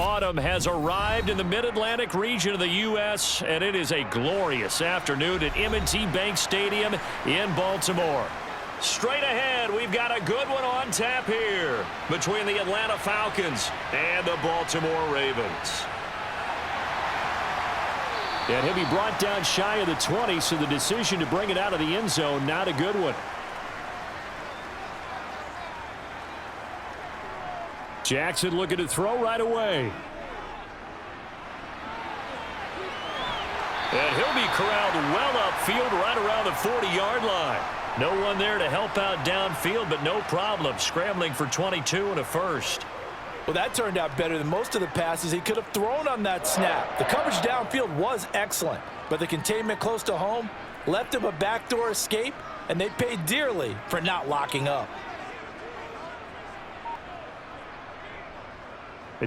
Autumn has arrived in the mid-Atlantic region of the U.S., and it is a glorious afternoon at M&T Bank Stadium in Baltimore. Straight ahead, we've got a good one on tap here between the Atlanta Falcons and the Baltimore Ravens. And he'll be brought down shy of the 20, so the decision to bring it out of the end zone, not a good one. Jackson looking to throw right away. And he'll be corralled well upfield right around the 40-yard line. No one there to help out downfield, but no problem scrambling for 22 and a first. Well, that turned out better than most of the passes he could have thrown on that snap. The coverage downfield was excellent, but the containment close to home left him a backdoor escape, and they paid dearly for not locking up.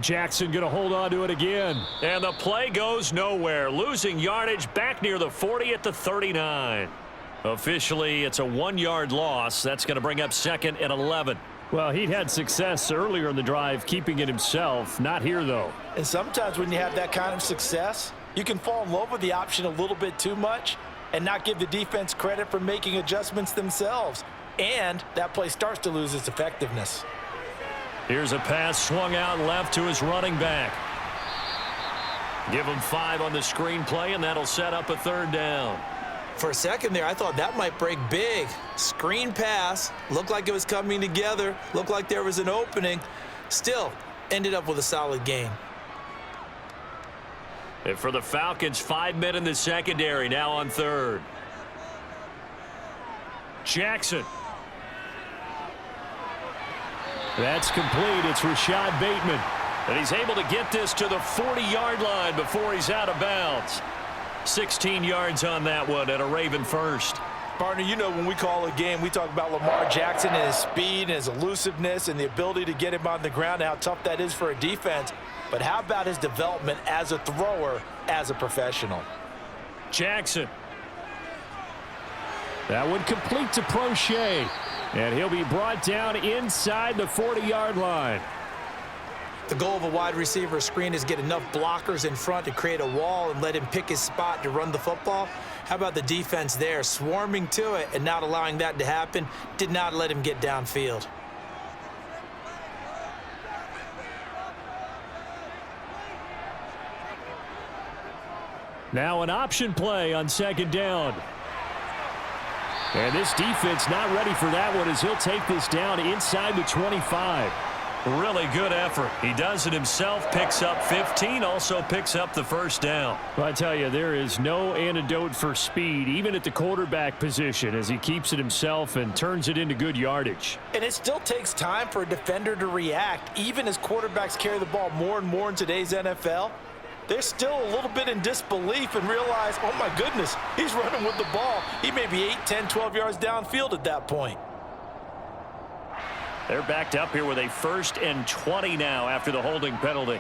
Jackson going to hold on to it again. And the play goes nowhere. Losing yardage back near the 40 at the 39. Officially, it's a 1-yard loss. That's going to bring up 2nd and 11. Well, he'd had success earlier in the drive keeping it himself. Not here, though. And sometimes when you have that kind of success, you can fall in love with the option a little bit too much and not give the defense credit for making adjustments themselves. And that play starts to lose its effectiveness. Here's a pass swung out left to his running back. Give him 5 on the screenplay, and that'll set up a 3rd down. For a second there, I thought that might break big. Screen pass. Looked like it was coming together. Looked like there was an opening. Still, ended up with a solid gain. And for the Falcons, 5 men in the secondary, now on 3rd. Jackson. That's complete. It's Rashad Bateman. And he's able to get this to the 40-yard line before he's out of bounds. 16 yards on that one and a Raven first. Partner, you know when we call a game, we talk about Lamar Jackson and his speed and his elusiveness and the ability to get him on the ground and how tough that is for a defense. But how about his development as a thrower, as a professional? Jackson. That one complete to Prochet. And he'll be brought down inside the 40-yard line. The goal of a wide receiver screen is get enough blockers in front to create a wall and let him pick his spot to run the football. How about the defense there, swarming to it and not allowing that to happen? Did not let him get downfield. Now an option play on 2nd down. And this defense not ready for that one as he'll take this down inside the 25. Really good effort. He does it himself, picks up 15, also picks up the 1st down. Well, I tell you, there is no antidote for speed, even at the quarterback position, as he keeps it himself and turns it into good yardage. And it still takes time for a defender to react, even as quarterbacks carry the ball more and more in today's NFL. They're still a little bit in disbelief and realize, oh my goodness, he's running with the ball. He may be 8, 10, 12 yards downfield at that point. They're backed up here with a 1st and 20 now after the holding penalty.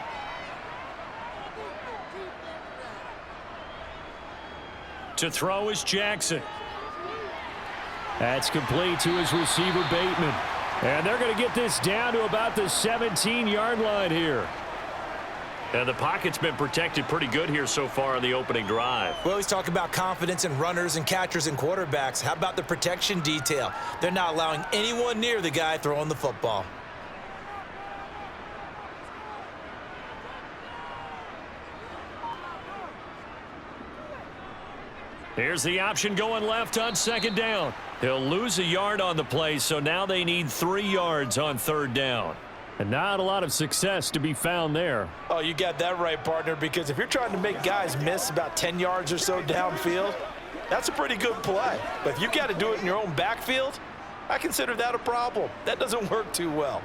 To throw is Jackson. That's complete to his receiver, Bateman. And they're going to get this down to about the 17-yard line here. And the pocket's been protected pretty good here so far on the opening drive. We always talk about confidence in runners and catchers and quarterbacks. How about the protection detail? They're not allowing anyone near the guy throwing the football. Here's the option going left on 2nd down. He'll lose a yard on the play, so now they need 3 yards on 3rd down. And not a lot of success to be found there. Oh, you got that right, partner, because if you're trying to make guys miss about 10 yards or so downfield, that's a pretty good play. But if you got to do it in your own backfield, I consider that a problem. That doesn't work too well.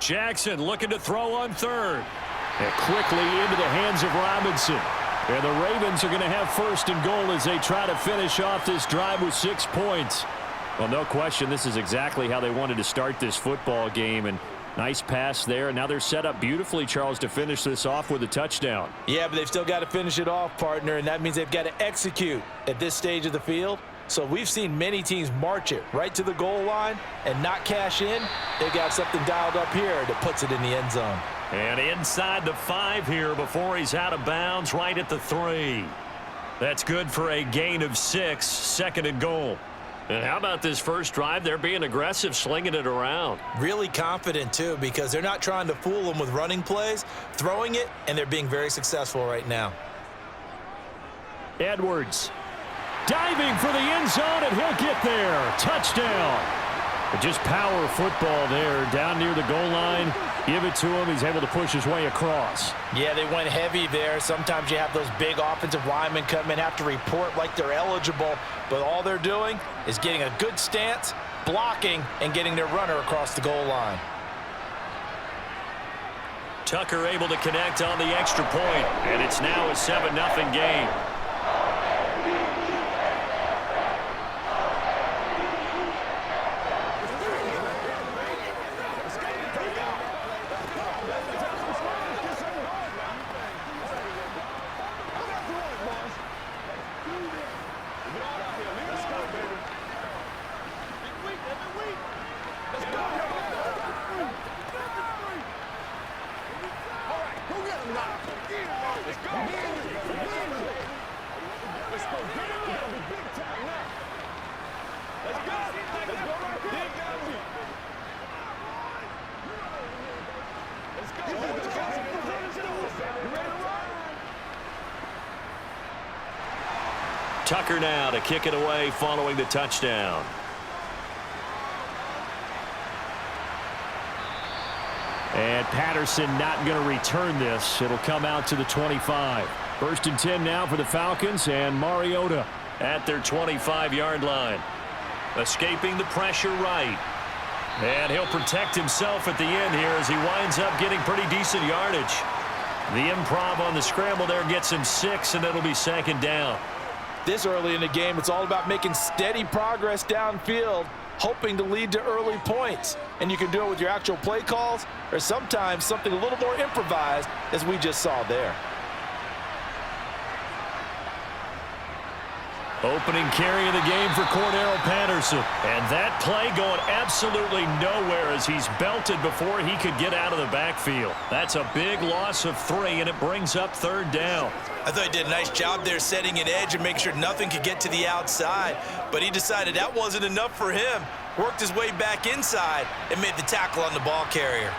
Jackson looking to throw on 3rd. And quickly into the hands of Robinson. And the Ravens are going to have 1st and goal as they try to finish off this drive with 6 points. Well, no question, this is exactly how they wanted to start this football game. And nice pass there. And now they're set up beautifully, Charles, to finish this off with a touchdown. Yeah, but they've still got to finish it off, partner, and that means they've got to execute at this stage of the field. So we've seen many teams march it right to the goal line and not cash in. They got something dialed up here that puts it in the end zone. And inside the 5 here before he's out of bounds, right at the 3. That's good for a gain of 6, 2nd and goal. And how about this first drive? They're being aggressive, slinging it around. Really confident, too, because they're not trying to fool them with running plays, throwing it, and they're being very successful right now. Edwards diving for the end zone, and he'll get there. Touchdown. Just power football there down near the goal line. Give it to him. He's able to push his way across. Yeah, they went heavy there. Sometimes you have those big offensive linemen come in, have to report like they're eligible, but all they're doing is getting a good stance, blocking, and getting their runner across the goal line. Tucker able to connect on the extra point, and it's now a 7-0 game. Tucker now to kick it away following the touchdown. And Patterson not going to return this. It'll come out to the 25. 1st and 10 now for the Falcons, and Mariota at their 25-yard line. Escaping the pressure right. And he'll protect himself at the end here as he winds up getting pretty decent yardage. The improv on the scramble there gets him 6, and it'll be 2nd down. This early in the game, it's all about making steady progress downfield, hoping to lead to early points. And you can do it with your actual play calls or sometimes something a little more improvised, as we just saw there. Opening carry of the game for Cordero Patterson. And that play going absolutely nowhere as he's belted before he could get out of the backfield. That's a big loss of 3, and it brings up 3rd down. I thought he did a nice job there setting an edge and making sure nothing could get to the outside. But he decided that wasn't enough for him. Worked his way back inside and made the tackle on the ball carrier.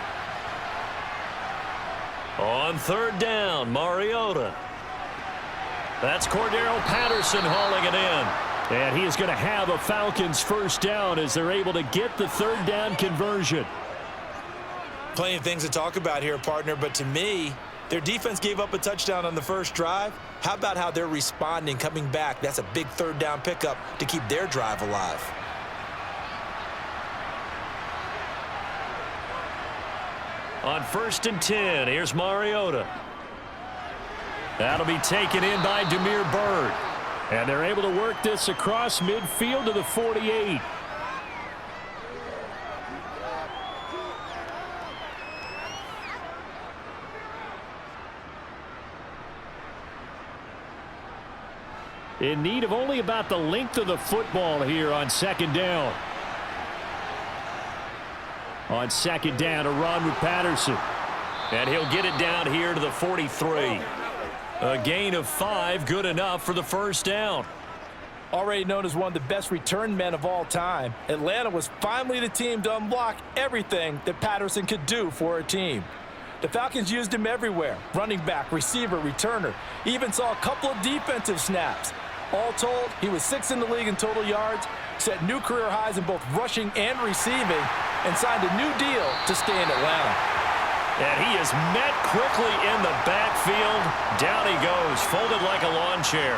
On 3rd down, Mariota. That's Cordero Patterson hauling it in. And he is going to have a Falcons 1st down as they're able to get the 3rd down conversion. Plenty of things to talk about here, partner, but to me, their defense gave up a touchdown on the first drive. How about how they're responding, coming back? That's a big 3rd down pickup to keep their drive alive. On 1st and 10, here's Mariota. That'll be taken in by Damiere Byrd. And they're able to work this across midfield to the 48. In need of only about the length of the football here on 2nd down. On 2nd down, a run with Patterson. And he'll get it down here to the 43. A gain of 5, good enough for the 1st down. Already known as one of the best return men of all time, Atlanta was finally the team to unblock everything that Patterson could do for a team. The Falcons used him everywhere: running back, receiver, returner. He even saw a couple of defensive snaps. All told, he was 6th in the league in total yards, set new career highs in both rushing and receiving, and signed a new deal to stay in Atlanta. And he is met quickly in the backfield. Down he goes, folded like a lawn chair.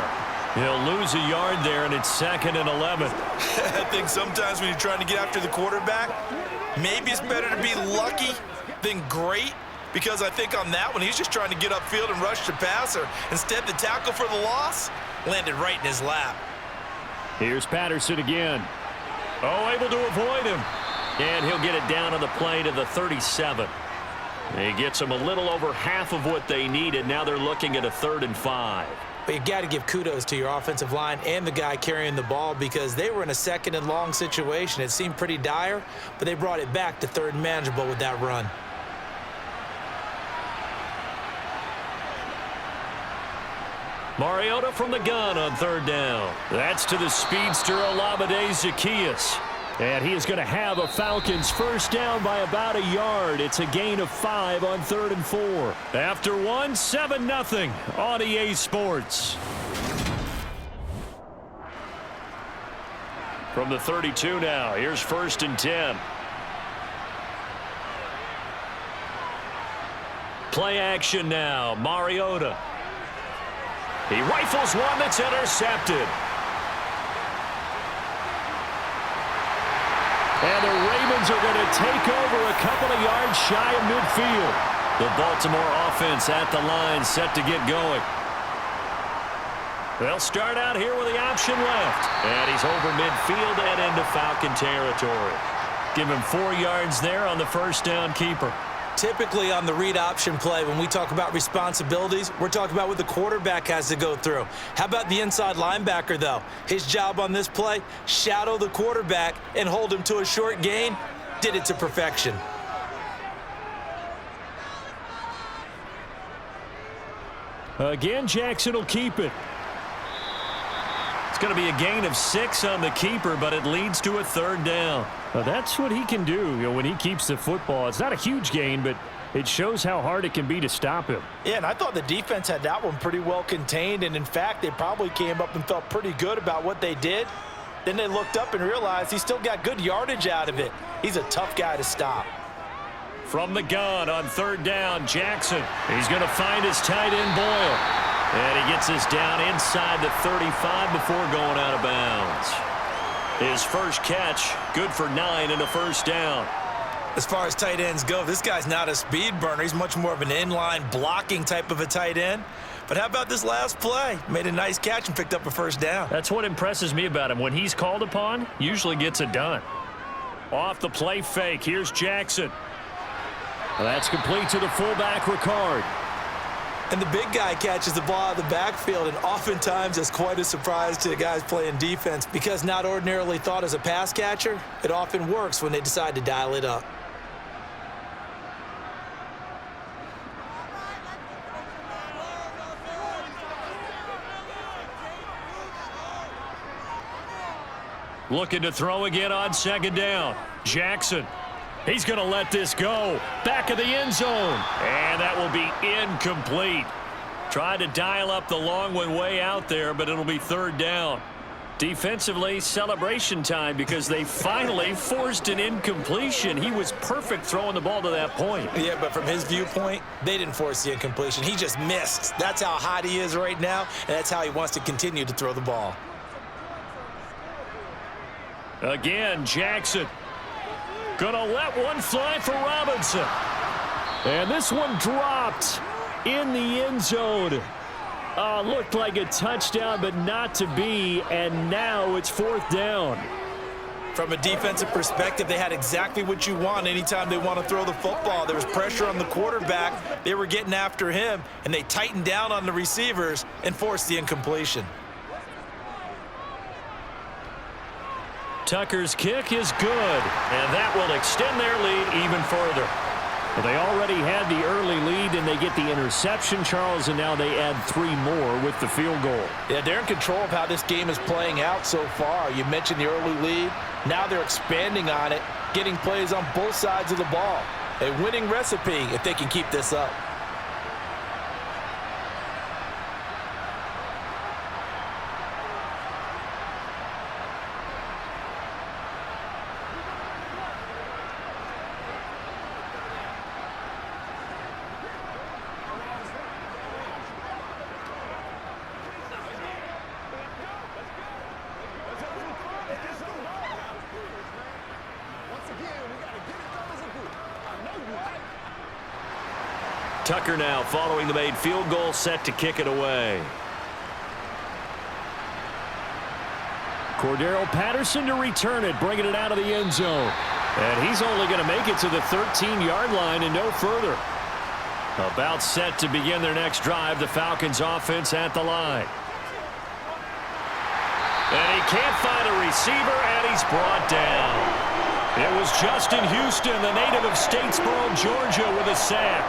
He'll lose a yard there, and it's 2nd and 11. I think sometimes when you're trying to get after the quarterback, maybe it's better to be lucky than great, because I think on that one, he's just trying to get upfield and rush the passer. Instead, the tackle for the loss landed right in his lap. Here's Patterson again. Oh, able to avoid him. And he'll get it down on the play to the 37. He gets them a little over half of what they needed. Now they're looking at a 3rd and 5. But you got to give kudos to your offensive line and the guy carrying the ball because they were in a second and long situation. It seemed pretty dire, but they brought it back to third and manageable with that run. Mariota from the gun on third down. That's to the speedster Olamide Zaccheaus. And he is going to have a Falcons first down by about a yard. It's a gain of 5 on 3rd and 4. After 1, 7-0 on EA Sports. From the 32 now, here's 1st and 10. Play action now, Mariota. He rifles one that's intercepted. And the Ravens are going to take over a couple of yards shy of midfield. The Baltimore offense at the line set to get going. They'll start out here with the option left. And he's over midfield and into Falcon territory. Give him 4 yards there on the first down keeper. Typically on the read option play, when we talk about responsibilities, we're talking about what the quarterback has to go through. How about the inside linebacker, though? His job on this play, shadow the quarterback and hold him to a short gain. Did it to perfection. Again, Jackson will keep it. It's going to be a gain of 6 on the keeper, but it leads to a 3rd down. That's what he can do, when he keeps the football. It's not a huge gain, but it shows how hard it can be to stop him. Yeah, and I thought the defense had that one pretty well contained, and in fact, they probably came up and felt pretty good about what they did. Then they looked up and realized he still got good yardage out of it. He's a tough guy to stop. From the gun on 3rd down, Jackson. He's going to find his tight end, Boyle. And he gets us down inside the 35 before going out of bounds. His first catch, good for 9 and a first down. As far as tight ends go, this guy's not a speed burner. He's much more of an inline blocking type of a tight end. But how about this last play? Made a nice catch and picked up a first down. That's what impresses me about him. When he's called upon, usually gets it done. Off the play fake, here's Jackson. That's complete to the fullback, Ricard. And the big guy catches the ball out of the backfield, and oftentimes it's quite a surprise to the guys playing defense because not ordinarily thought as a pass catcher, it often works when they decide to dial it up. Looking to throw again on 2nd down. Jackson. He's going to let this go. Back of the end zone. And that will be incomplete. Tried to dial up the long one way out there, but it'll be 3rd down. Defensively, celebration time because they finally forced an incompletion. He was perfect throwing the ball to that point. Yeah, but from his viewpoint, they didn't force the incompletion. He just missed. That's how hot he is right now, and that's how he wants to continue to throw the ball. Again, Jackson. Gonna let one fly for Robinson. And this one dropped in the end zone. Looked like a touchdown, but not to be. And now it's 4th down. From a defensive perspective, they had exactly what you want anytime they want to throw the football. There was pressure on the quarterback. They were getting after him, and they tightened down on the receivers and forced the incompletion. Tucker's kick is good, and that will extend their lead even further. Well, they already had the early lead, and they get the interception, Charles, and now they add 3 more with the field goal. Yeah, they're in control of how this game is playing out so far. You mentioned the early lead. Now they're expanding on it, getting plays on both sides of the ball. A winning recipe if they can keep this up. Tucker now following the made field goal, set to kick it away. Cordero Patterson to return it, bringing it out of the end zone. And he's only going to make it to the 13-yard line and no further. About set to begin their next drive, the Falcons offense at the line. And he can't find a receiver, and he's brought down. It was Justin Houston, the native of Statesboro, Georgia, with a sack.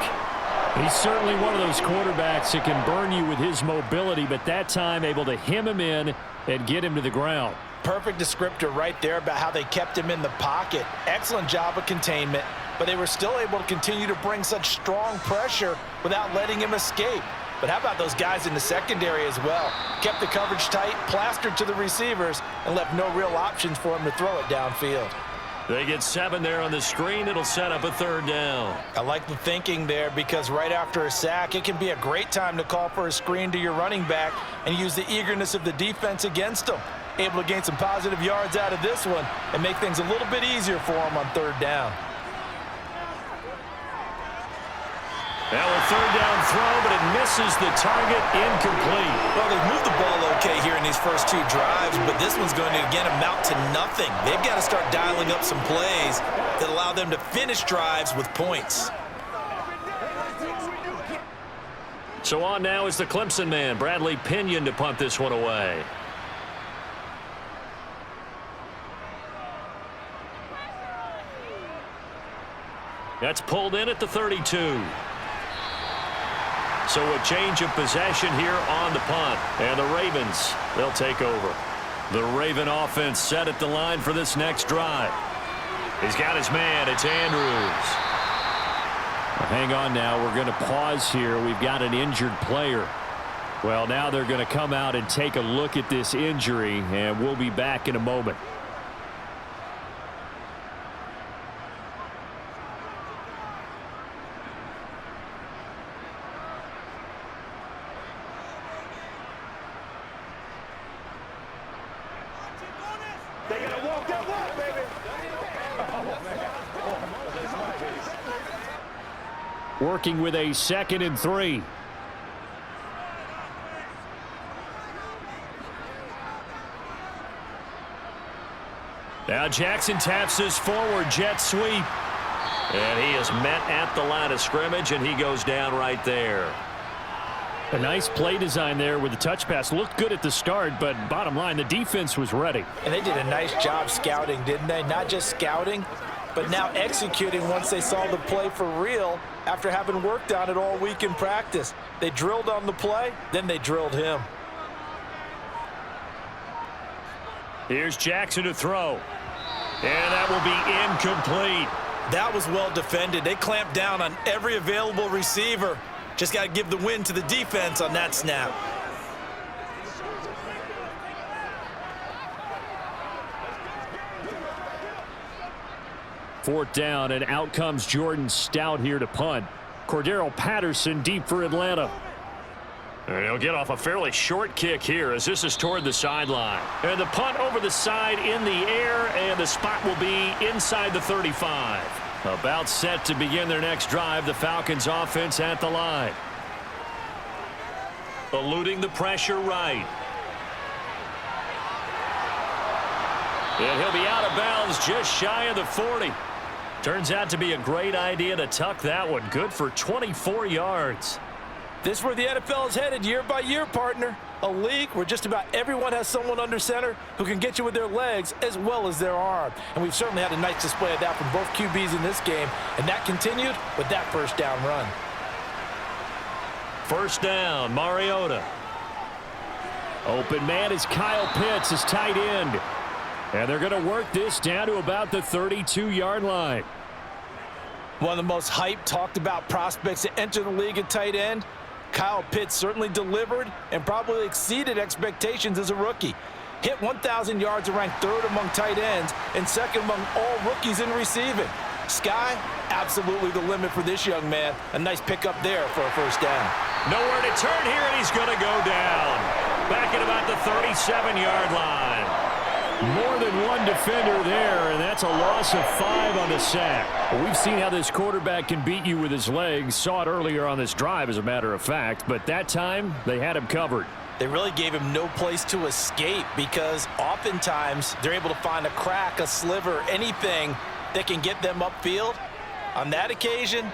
He's certainly one of those quarterbacks that can burn you with his mobility, but that time able to hem him in and get him to the ground. Perfect descriptor right there about how they kept him in the pocket. Excellent job of containment, but they were still able to continue to bring such strong pressure without letting him escape. But how about those guys in the secondary as well? Kept the coverage tight, plastered to the receivers, and left no real options for him to throw it downfield. They get 7 there on the screen. It'll set up a 3rd down. I like the thinking there because right after a sack, it can be a great time to call for a screen to your running back and use the eagerness of the defense against them. Able to gain some positive yards out of this one and make things a little bit easier for them on 3rd down. Now a 3rd down throw, but it misses the target, incomplete. Well, they've moved the ball okay here in these first 2 drives, but this one's going to, again, amount to nothing. They've got to start dialing up some plays that allow them to finish drives with points. So on now is the Clemson man, Bradley Pinion, to punt this one away. That's pulled in at the 32. So a change of possession here on the punt. And the Ravens, they'll take over. The Raven offense set at the line for this next drive. He's got his man. It's Andrews. Well, hang on now. We're going to pause here. We've got an injured player. Well, now they're going to come out and take a look at this injury, and we'll be back in a moment. Working with a 2nd and 3. Now Jackson taps his forward jet sweep. And he is met at the line of scrimmage, and he goes down right there. A nice play design there with the touch pass. Looked good at the start, but bottom line, the defense was ready. And they did a nice job scouting, didn't they? Not just scouting, but now executing once they saw the play for real after having worked on it all week in practice. They drilled on the play, then they drilled him. Here's Jackson to throw. And that will be incomplete. That was well defended. They clamped down on every available receiver. Just got to give the win to the defense on that snap. Fourth down, and out comes Jordan Stout here to punt. Cordero Patterson deep for Atlanta. And he'll get off a fairly short kick here as this is toward the sideline. And the punt over the side in the air, and the spot will be inside the 35. About set to begin their next drive, the Falcons offense at the line. Eluding the pressure right. And he'll be out of bounds just shy of the 40. Turns out to be a great idea to tuck that one. Good for 24 yards. This is where the NFL is headed year by year, partner. A league where just about everyone has someone under center who can get you with their legs as well as their arm. And we've certainly had a nice display of that from both QBs in this game. And that continued with that first down run. First down, Mariota. Open man is Kyle Pitts, his tight end. And they're going to work this down to about the 32-yard line. One of the most hyped, talked about prospects that enter the league at tight end. Kyle Pitts certainly delivered and probably exceeded expectations as a rookie. Hit 1,000 yards and ranked 3rd among tight ends and 2nd among all rookies in receiving. Sky, absolutely the limit for this young man. A nice pickup there for a first down. Nowhere to turn here, and he's going to go down. Back at about the 37-yard line. More than one defender there, and that's a loss of 5 on the sack. Well, we've seen how this quarterback can beat you with his legs. Saw it earlier on this drive, as a matter of fact, but that time they had him covered. They really gave him no place to escape because oftentimes they're able to find a crack, a sliver, anything that can get them upfield. On that occasion,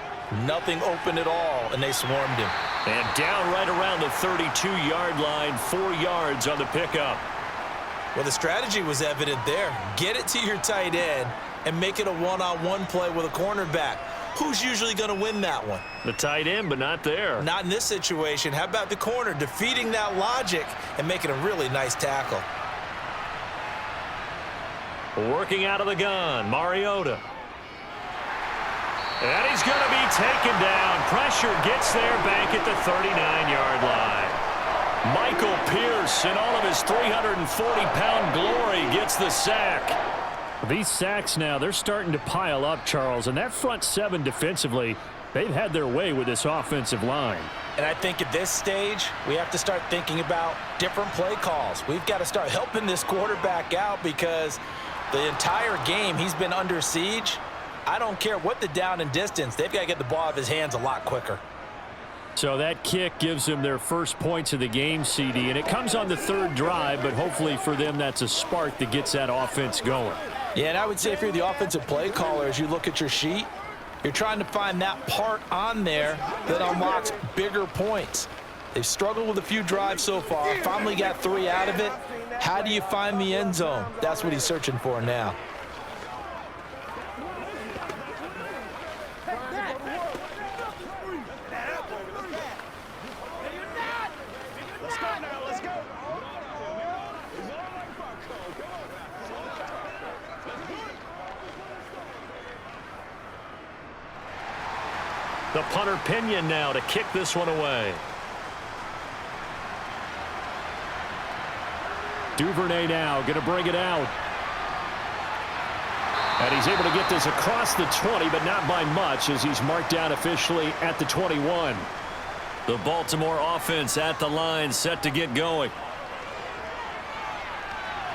Nothing open at all, and they swarmed him. And down right around the 32-yard line, 4 yards on the pickup. Well, the strategy was evident there. Get it to your tight end and make it a one-on-one play with a cornerback. Who's usually going to win that one? The tight end, but not there. Not in this situation. How about the corner defeating that logic and making a really nice tackle? Working out of the gun, Mariota. And he's going to be taken down. Pressure gets there back at the 39-yard line. Michael Pierce, in all of his 340-pound glory, gets the sack. These sacks now, they're starting to pile up, Charles. And that front seven defensively, they've had their way with this offensive line. And I think at this stage, we have to start thinking about different play calls. We've got to start helping this quarterback out because the entire game he's been under siege. I don't care what the down and distance. They've got to get the ball out of his hands a lot quicker. So that kick gives them their first points of the game, CD, and it comes on the third drive, but hopefully for them that's a spark that gets that offense going. Yeah, and I would say if you're the offensive play caller, as you look at your sheet, you're trying to find that part on there that unlocks bigger points. They've struggled with a few drives so far, finally got 3 out of it. How do you find the end zone? That's what he's searching for now. The punter Pinion now to kick this one away. Duvernay now going to bring it out. And he's able to get this across the 20, but not by much as he's marked down officially at the 21. The Baltimore offense at the line, set to get going.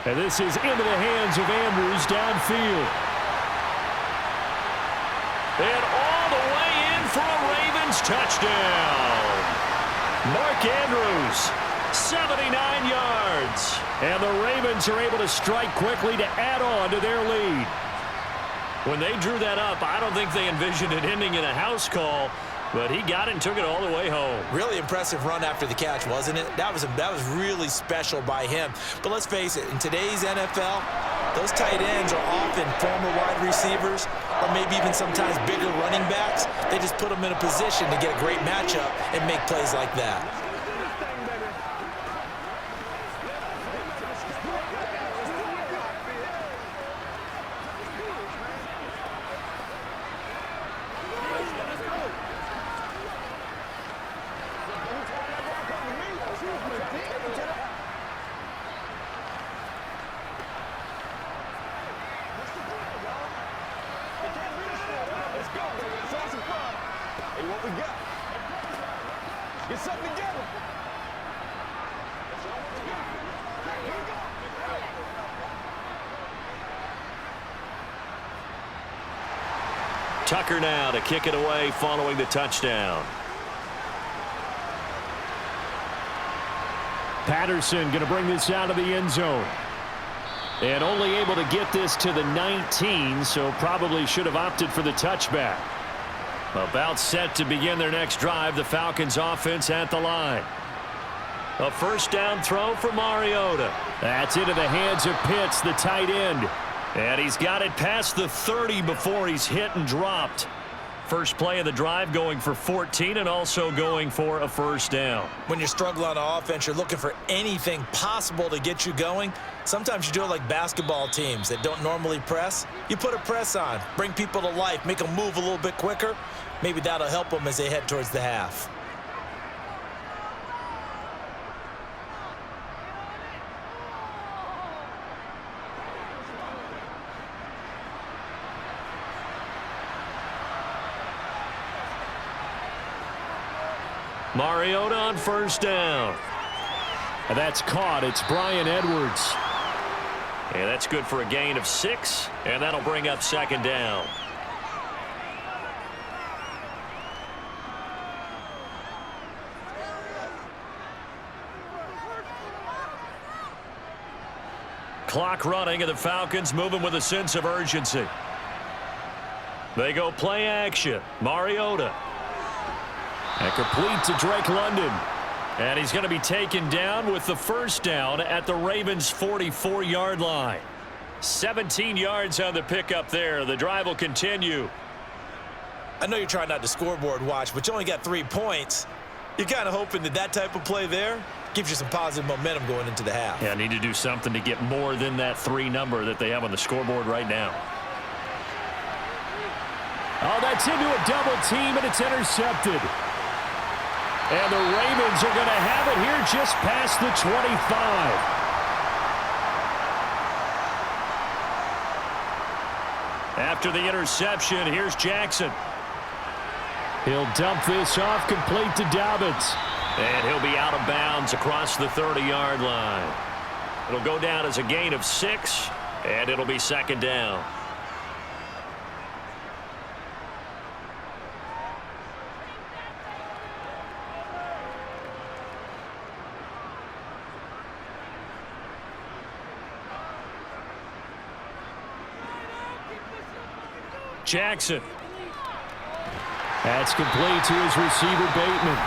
And this is into the hands of Andrews downfield. And all the way in for a Ravens touchdown. Mark Andrews, 79 yards. And the Ravens are able to strike quickly to add on to their lead. When they drew that up, I don't think they envisioned it ending in a house call, but he got it and took it all the way home. Really impressive run after the catch, wasn't it? That was really special by him. But let's face it, in today's NFL, those tight ends are often former wide receivers or maybe even sometimes bigger running backs. They just put them in a position to get a great matchup and make plays like that. Tucker now to kick it away following the touchdown. Patterson going to bring this out of the end zone. And only able to get this to the 19, so probably should have opted for the touchback. About set to begin their next drive, the Falcons offense at the line. A first down throw for Mariota. That's into the hands of Pitts, the tight end. And he's got it past the 30 before he's hit and dropped. First play of the drive going for 14 and also going for a first down. When you're struggling on offense, you're looking for anything possible to get you going. Sometimes you do it like basketball teams that don't normally press. You put a press on, bring people to life, make them move a little bit quicker. Maybe that'll help them as they head towards the half. Mariota on first down. And that's caught. It's Bryan Edwards. And that's good for a gain of 6, and that'll bring up second down. Clock running, and the Falcons moving with a sense of urgency. They go play action. Mariota. And complete to Drake London. And he's going to be taken down with the first down at the Ravens' 44-yard line. 17 yards on the pickup there. The drive will continue. I know you're trying not to scoreboard watch, but you only got 3 points. You're kind of hoping that type of play there gives you some positive momentum going into the half. Yeah, need to do something to get more than that 3 number that they have on the scoreboard right now. Oh, that's into a double team, and it's intercepted. And the Ravens are going to have it here just past the 25. After the interception, here's Jackson. He'll dump this off complete to Dobbins. And he'll be out of bounds across the 30-yard line. It'll go down as a gain of 6, and it'll be second down. Jackson. That's complete to his receiver, Bateman.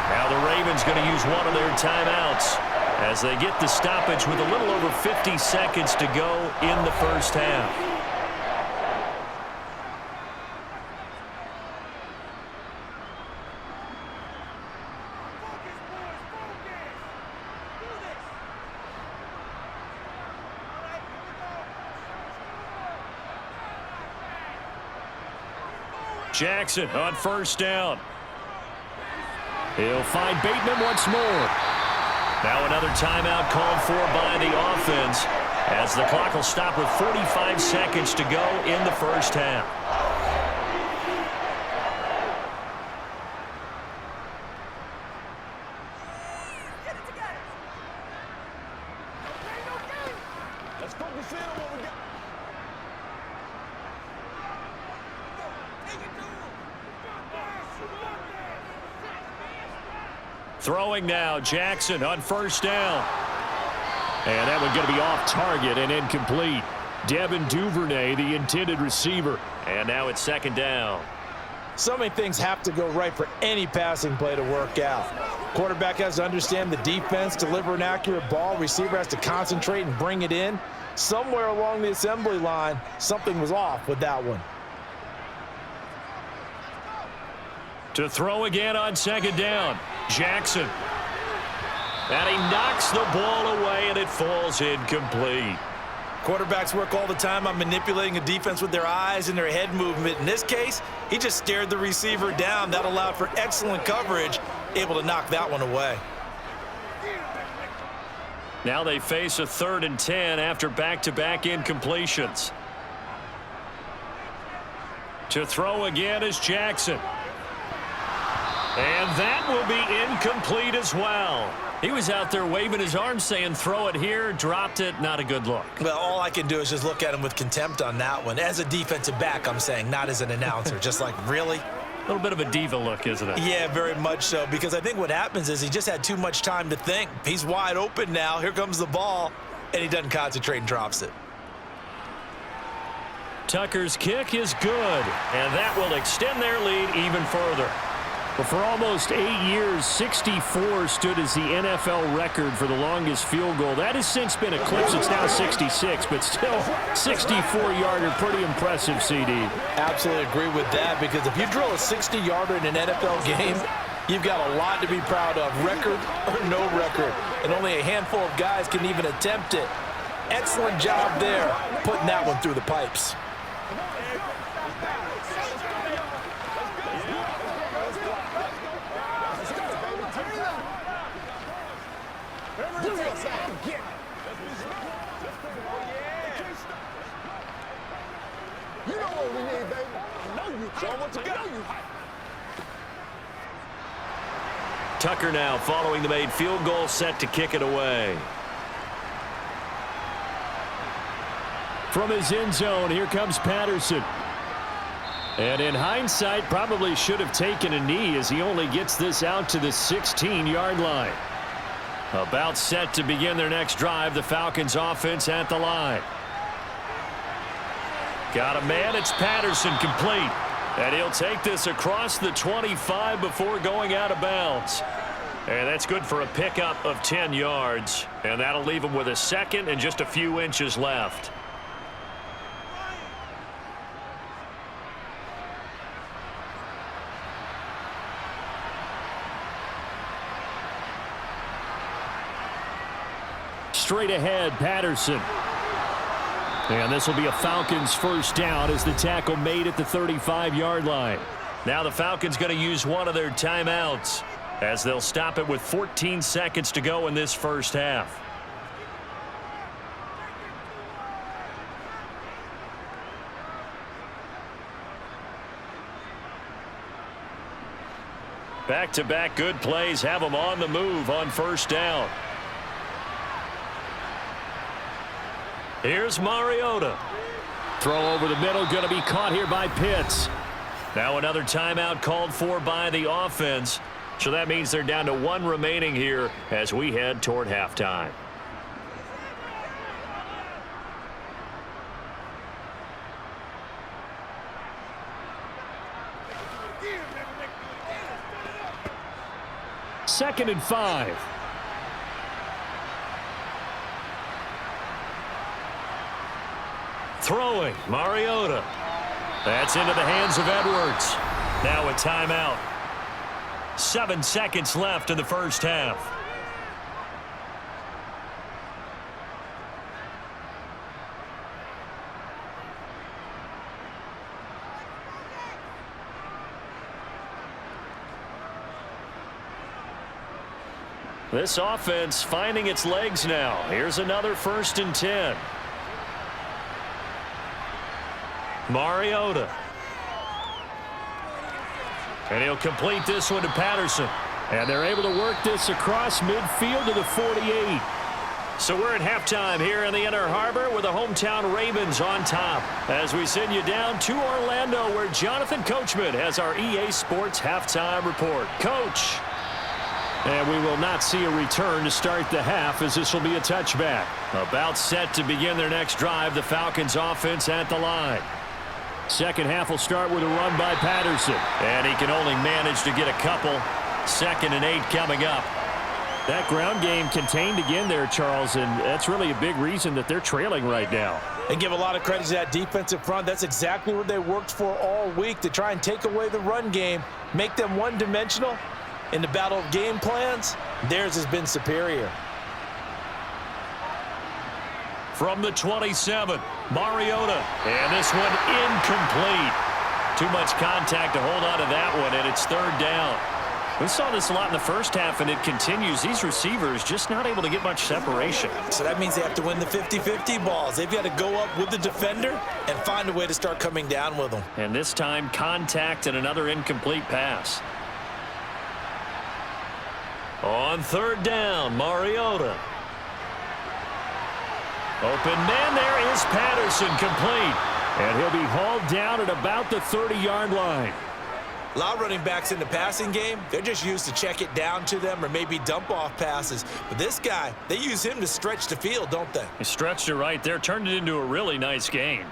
Now the Ravens going to use one of their timeouts as they get the stoppage with a little over 50 seconds to go in the first half. Jackson on first down. He'll find Bateman once more. Now another timeout called for by the offense as the clock will stop with 45 seconds to go in the first half. Throwing now, Jackson on first down. And that one's going to be off target and incomplete. Devin Duvernay, the intended receiver. And now it's second down. So many things have to go right for any passing play to work out. Quarterback has to understand the defense, deliver an accurate ball. Receiver has to concentrate and bring it in. Somewhere along the assembly line, something was off with that one. To throw again on second down, Jackson. And he knocks the ball away, and it falls incomplete. Quarterbacks work all the time on manipulating a defense with their eyes and their head movement. In this case, he just stared the receiver down. That allowed for excellent coverage, able to knock that one away. Now they face a 3rd and 10 after back-to-back incompletions. To throw again is Jackson. And that will be incomplete as well. He was out there waving his arms saying throw it here, dropped it, not a good look. Well, all I can do is just look at him with contempt on that one. As a defensive back, I'm saying, not as an announcer. Just like, really? A little bit of a diva look, isn't it? Yeah, very much so, because I think what happens is he just had too much time to think. He's wide open now. Here comes the ball, and he doesn't concentrate and drops it. Tucker's kick is good, and that will extend their lead even further. But for almost 8 years, 64 stood as the NFL record for the longest field goal. That has since been eclipsed. It's now 66, but still 64-yarder, pretty impressive, CD. Absolutely agree with that, because if you drill a 60-yarder in an NFL game, you've got a lot to be proud of, record or no record. And only a handful of guys can even attempt it. Excellent job there, putting that one through the pipes. Tucker now following the made field goal, set to kick it away. From his end zone, here comes Patterson. And in hindsight, probably should have taken a knee as he only gets this out to the 16-yard line. About set to begin their next drive, the Falcons offense at the line. Got a man. It's Patterson, complete. And he'll take this across the 25 before going out of bounds. And that's good for a pickup of 10 yards. And that'll leave him with a second and just a few inches left. Straight ahead, Patterson. And this will be a Falcons first down as the tackle made at the 35-yard line. Now the Falcons going to use one of their timeouts as they'll stop it with 14 seconds to go in this first half. Back-to-back good plays have them on the move on first down. Here's Mariota. Throw over the middle, going to be caught here by Pitts. Now another timeout called for by the offense. So that means they're down to one remaining here as we head toward halftime. Second and 5. Throwing, Mariota. That's into the hands of Edwards. Now a timeout. 7 seconds left in the first half. This offense finding its legs now. Here's another 1st and 10. Mariota. And he'll complete this one to Patterson. And they're able to work this across midfield to the 48. So we're at halftime here in the Inner Harbor with the hometown Ravens on top as we send you down to Orlando where Jonathan Coachman has our EA Sports halftime report. Coach. And we will not see a return to start the half as this will be a touchback. About set to begin their next drive, the Falcons offense at the line. Second half will start with a run by Patterson. And he can only manage to get a couple. 2nd and 8 coming up. That ground game contained again there, Charles, and that's really a big reason that they're trailing right now. And give a lot of credit to that defensive front. That's exactly what they worked for all week, to try and take away the run game, make them one-dimensional. In the battle of game plans, theirs has been superior. From the 27, Mariota. And this one incomplete. Too much contact to hold on to that one, and it's 3rd down. We saw this a lot in the first half, and it continues. These receivers just not able to get much separation. So that means they have to win the 50-50 balls. They've got to go up with the defender and find a way to start coming down with them. And this time, contact and another incomplete pass. On 3rd down, Mariota. Open man, there is Patterson, complete. And he'll be hauled down at about the 30-yard line. A lot of running backs in the passing game, they're just used to check it down to them or maybe dump off passes. But this guy, they use him to stretch the field, don't they? He stretched it right there, turned it into a really nice gain.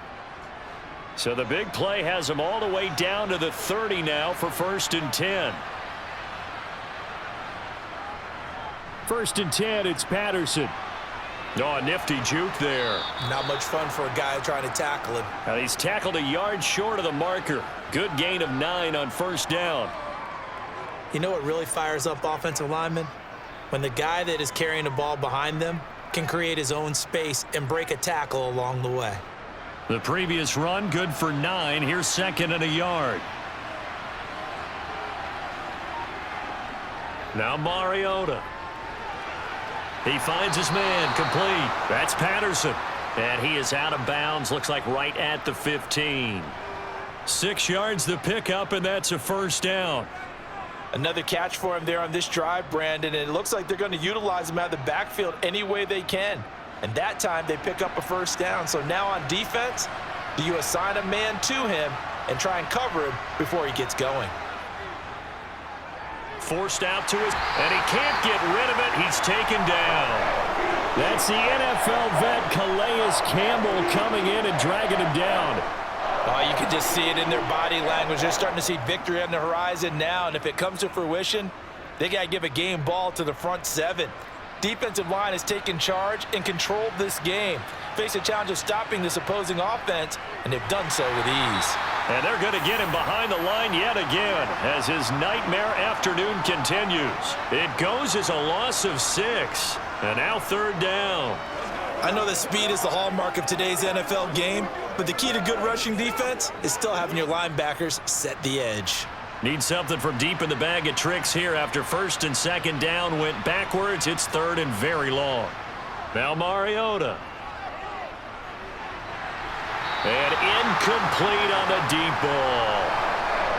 So the big play has him all the way down to the 30 now for 1st and 10. 1st and 10, it's Patterson. Oh, a nifty juke there. Not much fun for a guy trying to tackle him. Now he's tackled a yard short of the marker. Good gain of 9 on 1st down. You know what really fires up offensive linemen? When the guy that is carrying the ball behind them can create his own space and break a tackle along the way. The previous run, good for 9. Here's 2nd and a yard. Now Mariota. He finds his man, complete. That's Patterson. And he is out of bounds, looks like right at the 15. 6 yards the pickup, and that's a 1st down. Another catch for him there on this drive, Brandon, and it looks like they're going to utilize him out of the backfield any way they can. And that time they pick up a 1st down. So now on defense, do you assign a man to him and try and cover him before he gets going? Forced out to his, and he can't get rid of it. He's taken down. That's the NFL vet Calais Campbell coming in and dragging him down. Oh, you can just see it in their body language. They're starting to see victory on the horizon now, and if it comes to fruition, they got to give a game ball to the front seven. Defensive line has taken charge and controlled this game. Face a challenge of stopping this opposing offense, and they've done so with ease. And they're going to get him behind the line yet again as his nightmare afternoon continues. It goes as a loss of 6. And now third down. I know that speed is the hallmark of today's NFL game, but the key to good rushing defense is still having your linebackers set the edge. Need something from deep in the bag of tricks here after first and second down went backwards. It's third and very long. Now Mariota. And incomplete on the deep ball.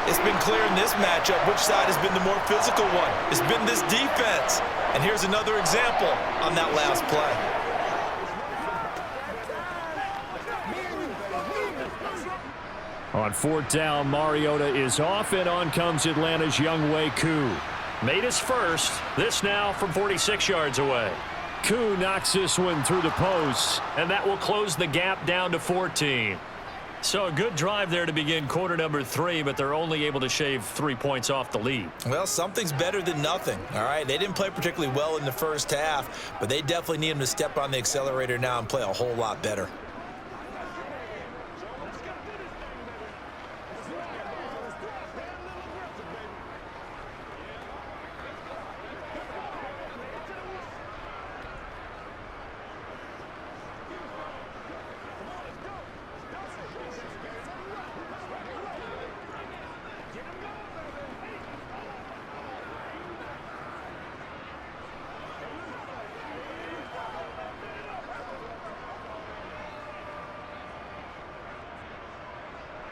It's been clear in this matchup which side has been the more physical one. It's been this defense. And here's another example on that last play. On fourth down, Mariota is off, and on comes Atlanta's Younghoe Koo. Made his first. This now from 46 yards away. Koo knocks this one through the post. And that will close the gap down to 14. So a good drive there to begin quarter number 3, but they're only able to shave 3 points off the lead. Well, something's better than nothing, all right? They didn't play particularly well in the first half, but they definitely need them to step on the accelerator now and play a whole lot better.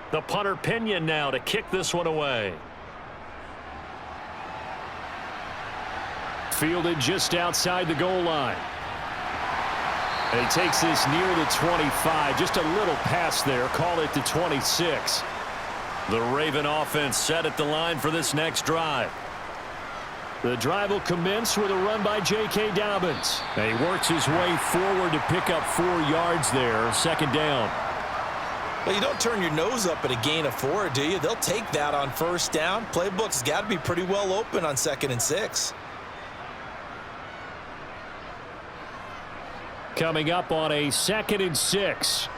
The punter Pinion now to kick this one away. Fielded just outside the goal line. And he takes this near the 25. Just a little pass there. Call it the 26. The Raven offense set at the line for this next drive. The drive will commence with a run by J.K. Dobbins. And he works his way forward to pick up 4 yards there. Second down. Well, you don't turn your nose up at a gain of 4, do you? They'll take that on first down. Playbook's got to be pretty well open on 2nd and 6. Coming up on a 2nd and 6.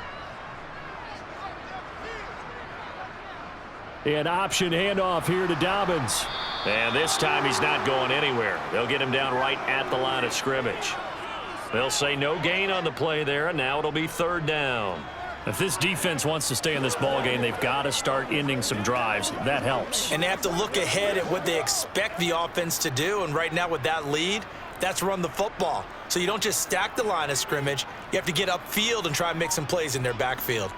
An option handoff here to Dobbins. And this time he's not going anywhere. They'll get him down right at the line of scrimmage. They'll say no gain on the play there, and now it'll be third down. If this defense wants to stay in this ball game, they've got to start ending some drives. That helps. And they have to look ahead at what they expect the offense to do. And right now with that lead, that's run the football. So you don't just stack the line of scrimmage. You have to get upfield and try and make some plays in their backfield.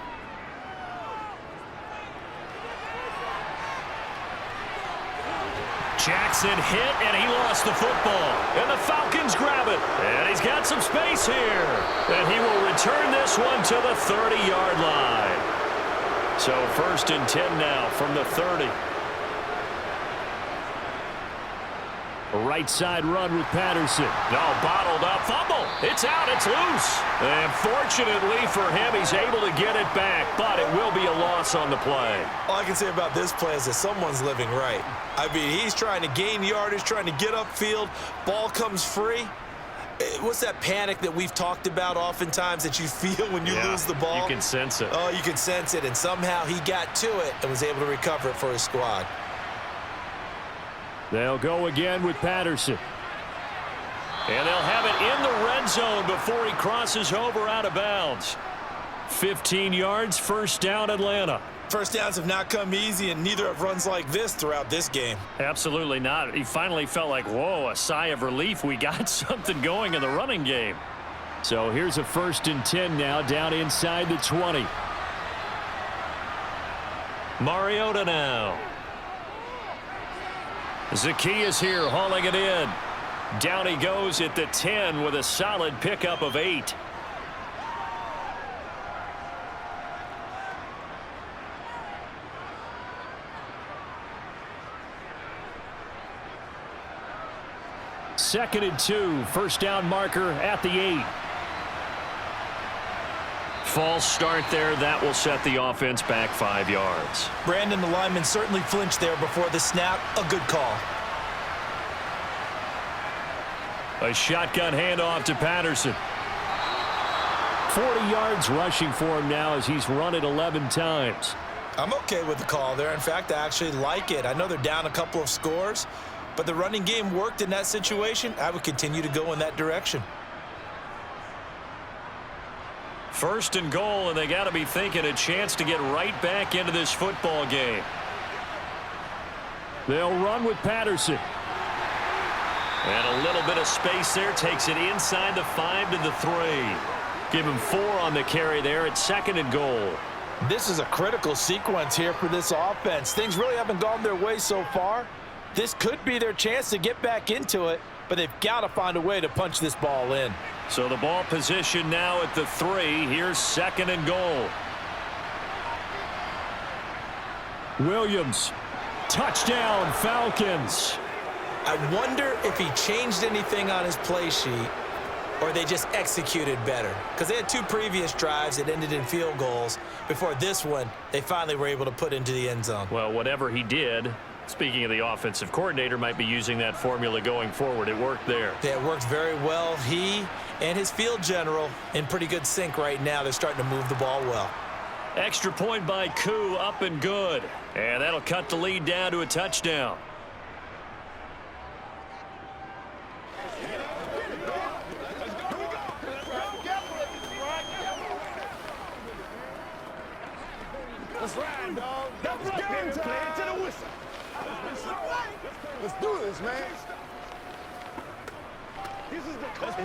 Jackson hit, and he lost the football. And the Falcons grab it. And he's got some space here. And he will return this one to the 30-yard line. So 1st and 10 now from the 30. Right side run with Patterson. No, bottled up. Fumble. It's out. It's loose. And fortunately for him, he's able to get it back, but it will be a loss on the play. All I can say about this play is that someone's living right. I mean, he's trying to gain yardage, trying to get upfield. Ball comes free. What's that panic that we've talked about oftentimes that you feel when you lose the ball? You can sense it. Oh, you can sense it. And somehow he got to it and was able to recover it for his squad. They'll go again with Patterson. And they'll have it in the red zone before he crosses over out of bounds. 15 yards, first down Atlanta. First downs have not come easy, and neither have runs like this throughout this game. Absolutely not. He finally felt like, whoa, a sigh of relief. We got something going in the running game. So here's a 1st and 10 now down inside the 20. Mariota now. Zacchaeus here hauling it in. Down he goes at the 10 with a solid pickup of 8. Second and 2, first down marker at the 8. False start there. That will set the offense back 5 yards. Brandon, the lineman certainly flinched there before the snap. A good call. A shotgun handoff to Patterson. 40 yards rushing for him now as he's run it 11 times. I'm okay with the call there. In fact, I actually like it. I know they're down a couple of scores, but the running game worked in that situation. I would continue to go in that direction. First and goal, and they got to be thinking a chance to get right back into this football game. They'll run with Patterson. And a little bit of space there. Takes it inside the 5 to the 3. Give him 4 on the carry there at 2nd and goal. This is a critical sequence here for this offense. Things really haven't gone their way so far. This could be their chance to get back into it, but they've got to find a way to punch this ball in. So the ball position now at the 3. Here's 2nd and goal. Williams. Touchdown, Falcons. I wonder if he changed anything on his play sheet or they just executed better. Because they had 2 previous drives that ended in field goals. Before this one, they finally were able to put into the end zone. Well, whatever he did, speaking of the offensive coordinator, might be using that formula going forward. It worked there. Yeah, it worked very well. He and his field general in pretty good sync right now. They're starting to move the ball well. Extra point by Koo, up and good. And that'll cut the lead down to a touchdown. Let's ride, dog. That's game time. Play it to the whistle. Let's do this, man. Let's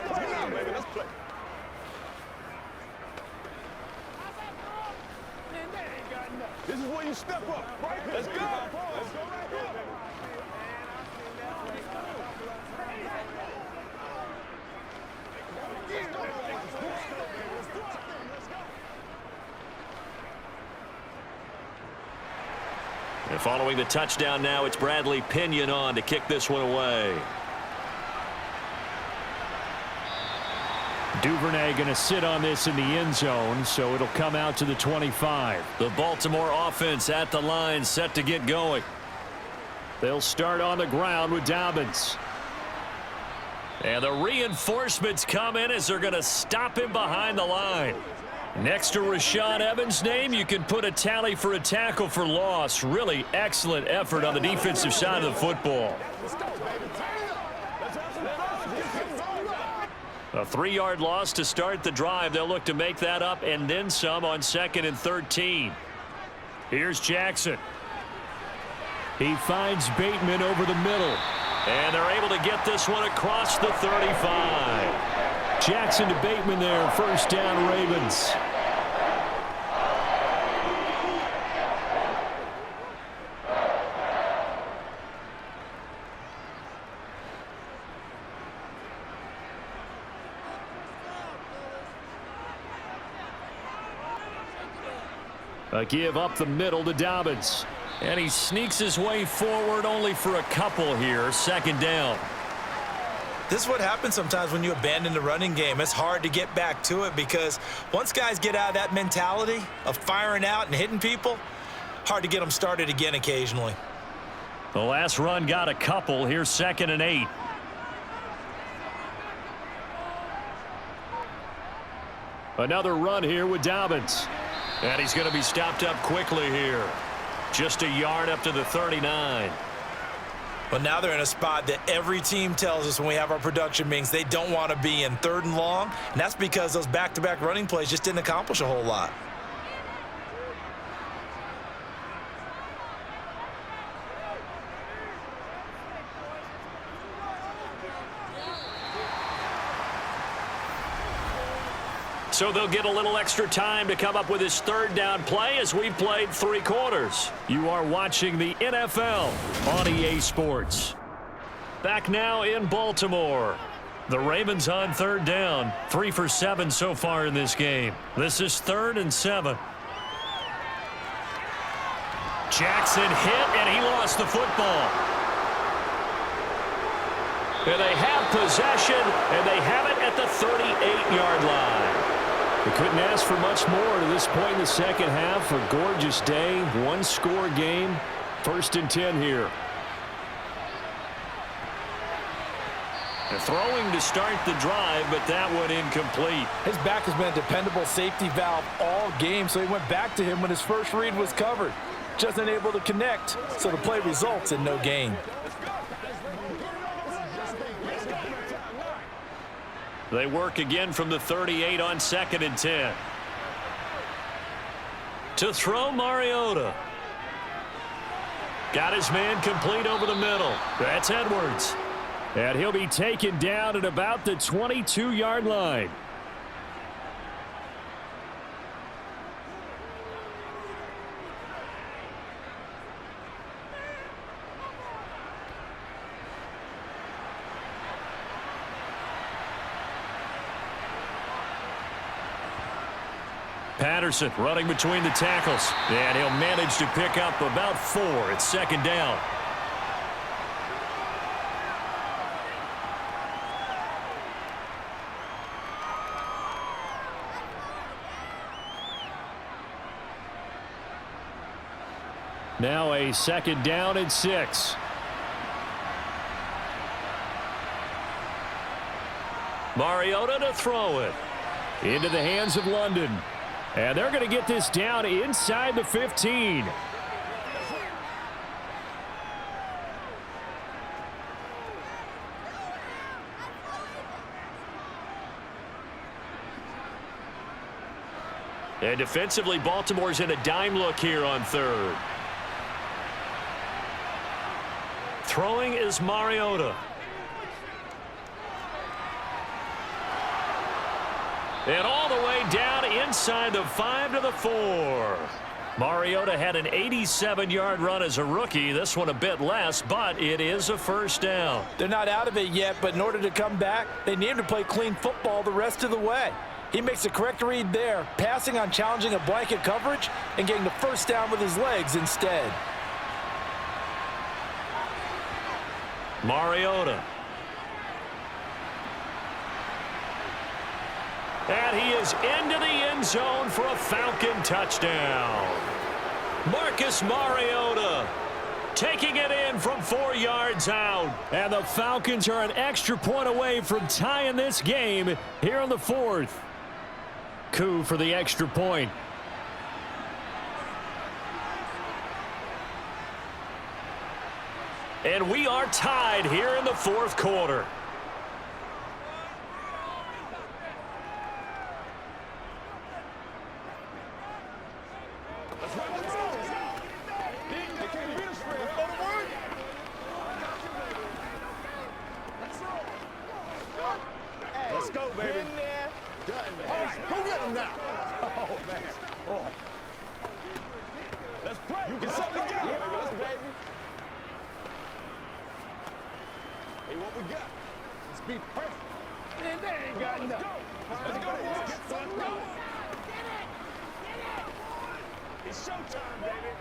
play now, baby. Let's play. This is where you step up. Right here. Let's go. Let's go right here. And following the touchdown now, it's Bradley Pinion on to kick this one away. Duvernay going to sit on this in the end zone, so it'll come out to the 25. The Baltimore offense at the line, set to get going. They'll start on the ground with Dobbins. And the reinforcements come in as they're going to stop him behind the line. Next to Rashaan Evans' name, you can put a tally for a tackle for loss. Really excellent effort on the defensive side of the football. A 3-yard loss to start the drive. They'll look to make that up and then some on 2nd and 13. Here's Jackson. He finds Bateman over the middle. And they're able to get this one across the 35. Jackson to Bateman there. First down, Ravens. A give up the middle to Dobbins. And he sneaks his way forward only for a couple here. 2nd down. This is what happens sometimes when you abandon the running game. It's hard to get back to it because once guys get out of that mentality of firing out and hitting people, hard to get them started again occasionally. The last run got a couple. Here's 2nd and 8. Another run here with Dobbins. And he's going to be stopped up quickly here. Just a yard up to the 39. But now they're in a spot that every team tells us when we have our production meetings they don't want to be in, 3rd and long. And that's because those back-to-back running plays just didn't accomplish a whole lot. So they'll get a little extra time to come up with his 3rd down play as we've played 3 quarters. You are watching the NFL on EA Sports. Back now in Baltimore. The Ravens on 3rd down. 3 for 7 so far in this game. This is 3rd and 7. Jackson hit, and he lost the football. And they have possession, and they have it at the 38-yard line. We couldn't ask for much more to this point in the second half. A gorgeous day, one-score game. 1st and 10 here. They're throwing to start the drive, but that one incomplete. His back has been a dependable safety valve all game, so he went back to him when his first read was covered. Just unable to connect, so the play results in no gain. They work again from the 38 on 2nd and 10. To throw, Mariota. Got his man complete over the middle. That's Edwards. And he'll be taken down at about the 22-yard line. Patterson running between the tackles. And he'll manage to pick up about 4. It's 2nd down. Now a 2nd down and 6. Mariota to throw it. Into the hands of London. And they're going to get this down inside the 15. And defensively, Baltimore's in a dime look here on 3rd. Throwing is Mariota. And all the way down inside the 5 to the 4. Mariota had an 87-yard run as a rookie. This one a bit less, but it is a 1st down. They're not out of it yet, but in order to come back, they need to play clean football the rest of the way. He makes a correct read there, passing on challenging a blanket coverage and getting the 1st down with his legs instead. Mariota. And he is into the end zone for a Falcon touchdown. Marcus Mariota taking it in from 4 yards out. And the Falcons are an extra point away from tying this game here on the 4th. Coup for the extra point. And we are tied here in the 4th quarter. Let's go, baby. All right, go get him now. Oh, man. Oh. Let's play. You can something together. Let's baby. Hey, what we got? Let's be perfect. And they ain't got nothing. Let's go. Let's get something going. Get it. It's showtime, baby.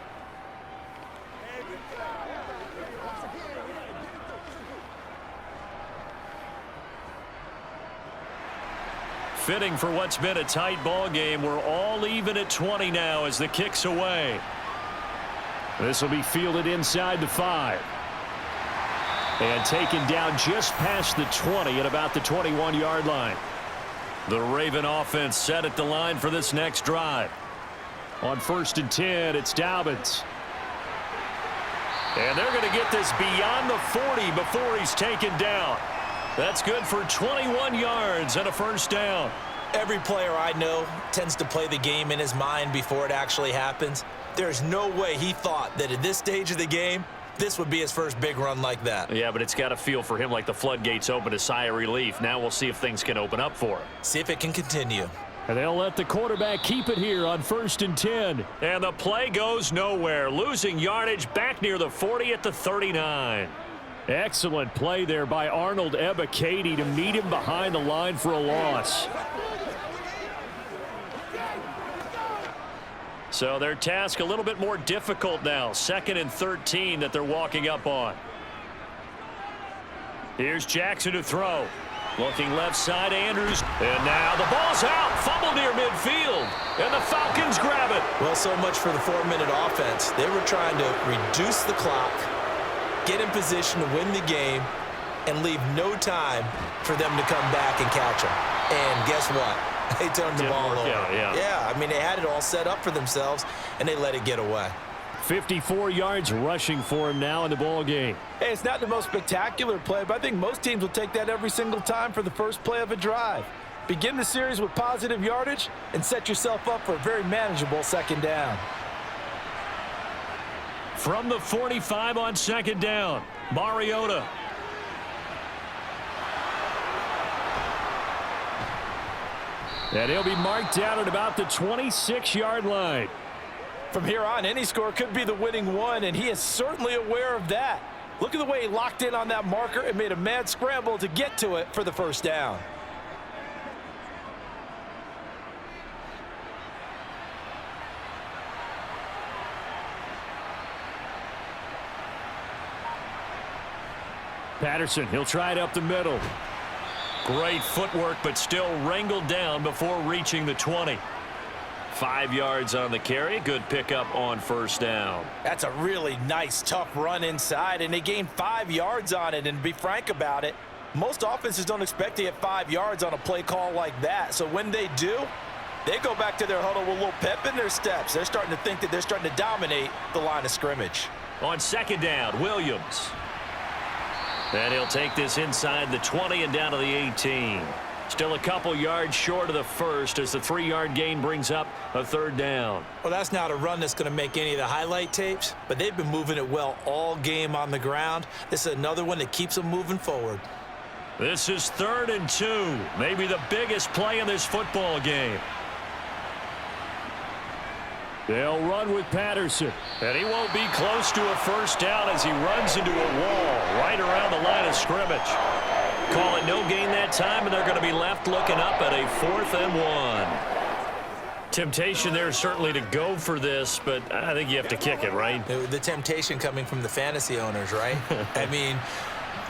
Fitting for what's been a tight ball game. We're all even at 20 now as the kick's away. This will be fielded inside the 5. And taken down just past the 20 at about the 21-yard line. The Raven offense set at the line for this next drive. On 1st and 10, it's Dobbins. And they're going to get this beyond the 40 before he's taken down. That's good for 21 yards and a 1st down. Every player I know tends to play the game in his mind before it actually happens. There's no way he thought that at this stage of the game, this would be his first big run like that. Yeah, but it's got to feel for him like the floodgates open, a sigh of relief. Now we'll see if things can open up for him. See if it can continue. And they'll let the quarterback keep it here on 1st and 10. And the play goes nowhere, losing yardage back near the 40 at the 39. Excellent play there by Arnold Ebiketie to meet him behind the line for a loss. So their task a little bit more difficult now. 2nd and 13 that they're walking up on. Here's Jackson to throw. Looking left side, Andrews. And now the ball's out. Fumble near midfield. And the Falcons grab it. Well, so much for the 4-minute offense. They were trying to reduce the clock, get in position to win the game, and leave no time for them to come back and catch them. And guess what? They turned the ball over. Yeah, I mean, they had it all set up for themselves, and they let it get away. 54 yards rushing for him now in the ball game. Hey, it's not the most spectacular play, but I think most teams will take that every single time for the first play of a drive. Begin the series with positive yardage and set yourself up for a very manageable second down. From the 45 on second down, Mariota. And he'll be marked down at about the 26-yard line. From here on, any score could be the winning one, and he is certainly aware of that. Look at the way he locked in on that marker and made a mad scramble to get to it for the first down. Patterson, he'll try it up the middle. Great footwork, but still wrangled down before reaching the 20. 5 yards on the carry. Good pickup on first down. That's a really nice, tough run inside, and they gained 5 yards on it. And to be frank about it, most offenses don't expect to get 5 yards on a play call like that. So when they do, they go back to their huddle with a little pep in their steps. They're starting to think that they're starting to dominate the line of scrimmage. On second down, Williams. And he'll take this inside the 20 and down to the 18. Still a couple yards short of the first as the 3-yard gain brings up a third down. Well, that's not a run that's going to make any of the highlight tapes, but they've been moving it well all game on the ground. This is another one that keeps them moving forward. This is 3rd and 2, maybe the biggest play in this football game. They'll run with Patterson. And he won't be close to a first down as he runs into a wall right around the line of scrimmage. Call it no gain that time, and they're going to be left looking up at a 4th and 1. Temptation there certainly to go for this, but I think you have to kick it, right? The temptation coming from the fantasy owners, right? I mean,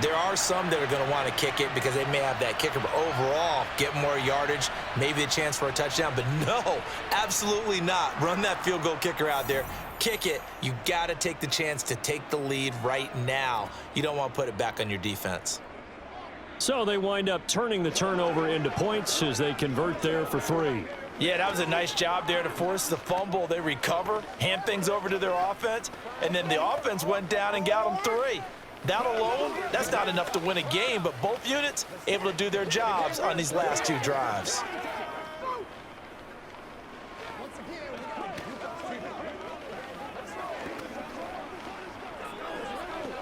there are some that are going to want to kick it because they may have that kicker, but overall, get more yardage, maybe a chance for a touchdown. But no, absolutely not. Run that field goal kicker out there. Kick it. You got to take the chance to take the lead right now. You don't want to put it back on your defense. So they wind up turning the turnover into points as they convert there for 3. Yeah, that was a nice job there to force the fumble. They recover, hand things over to their offense, and then the offense went down and got them 3. That alone, that's not enough to win a game, but both units able to do their jobs on these last 2 drives.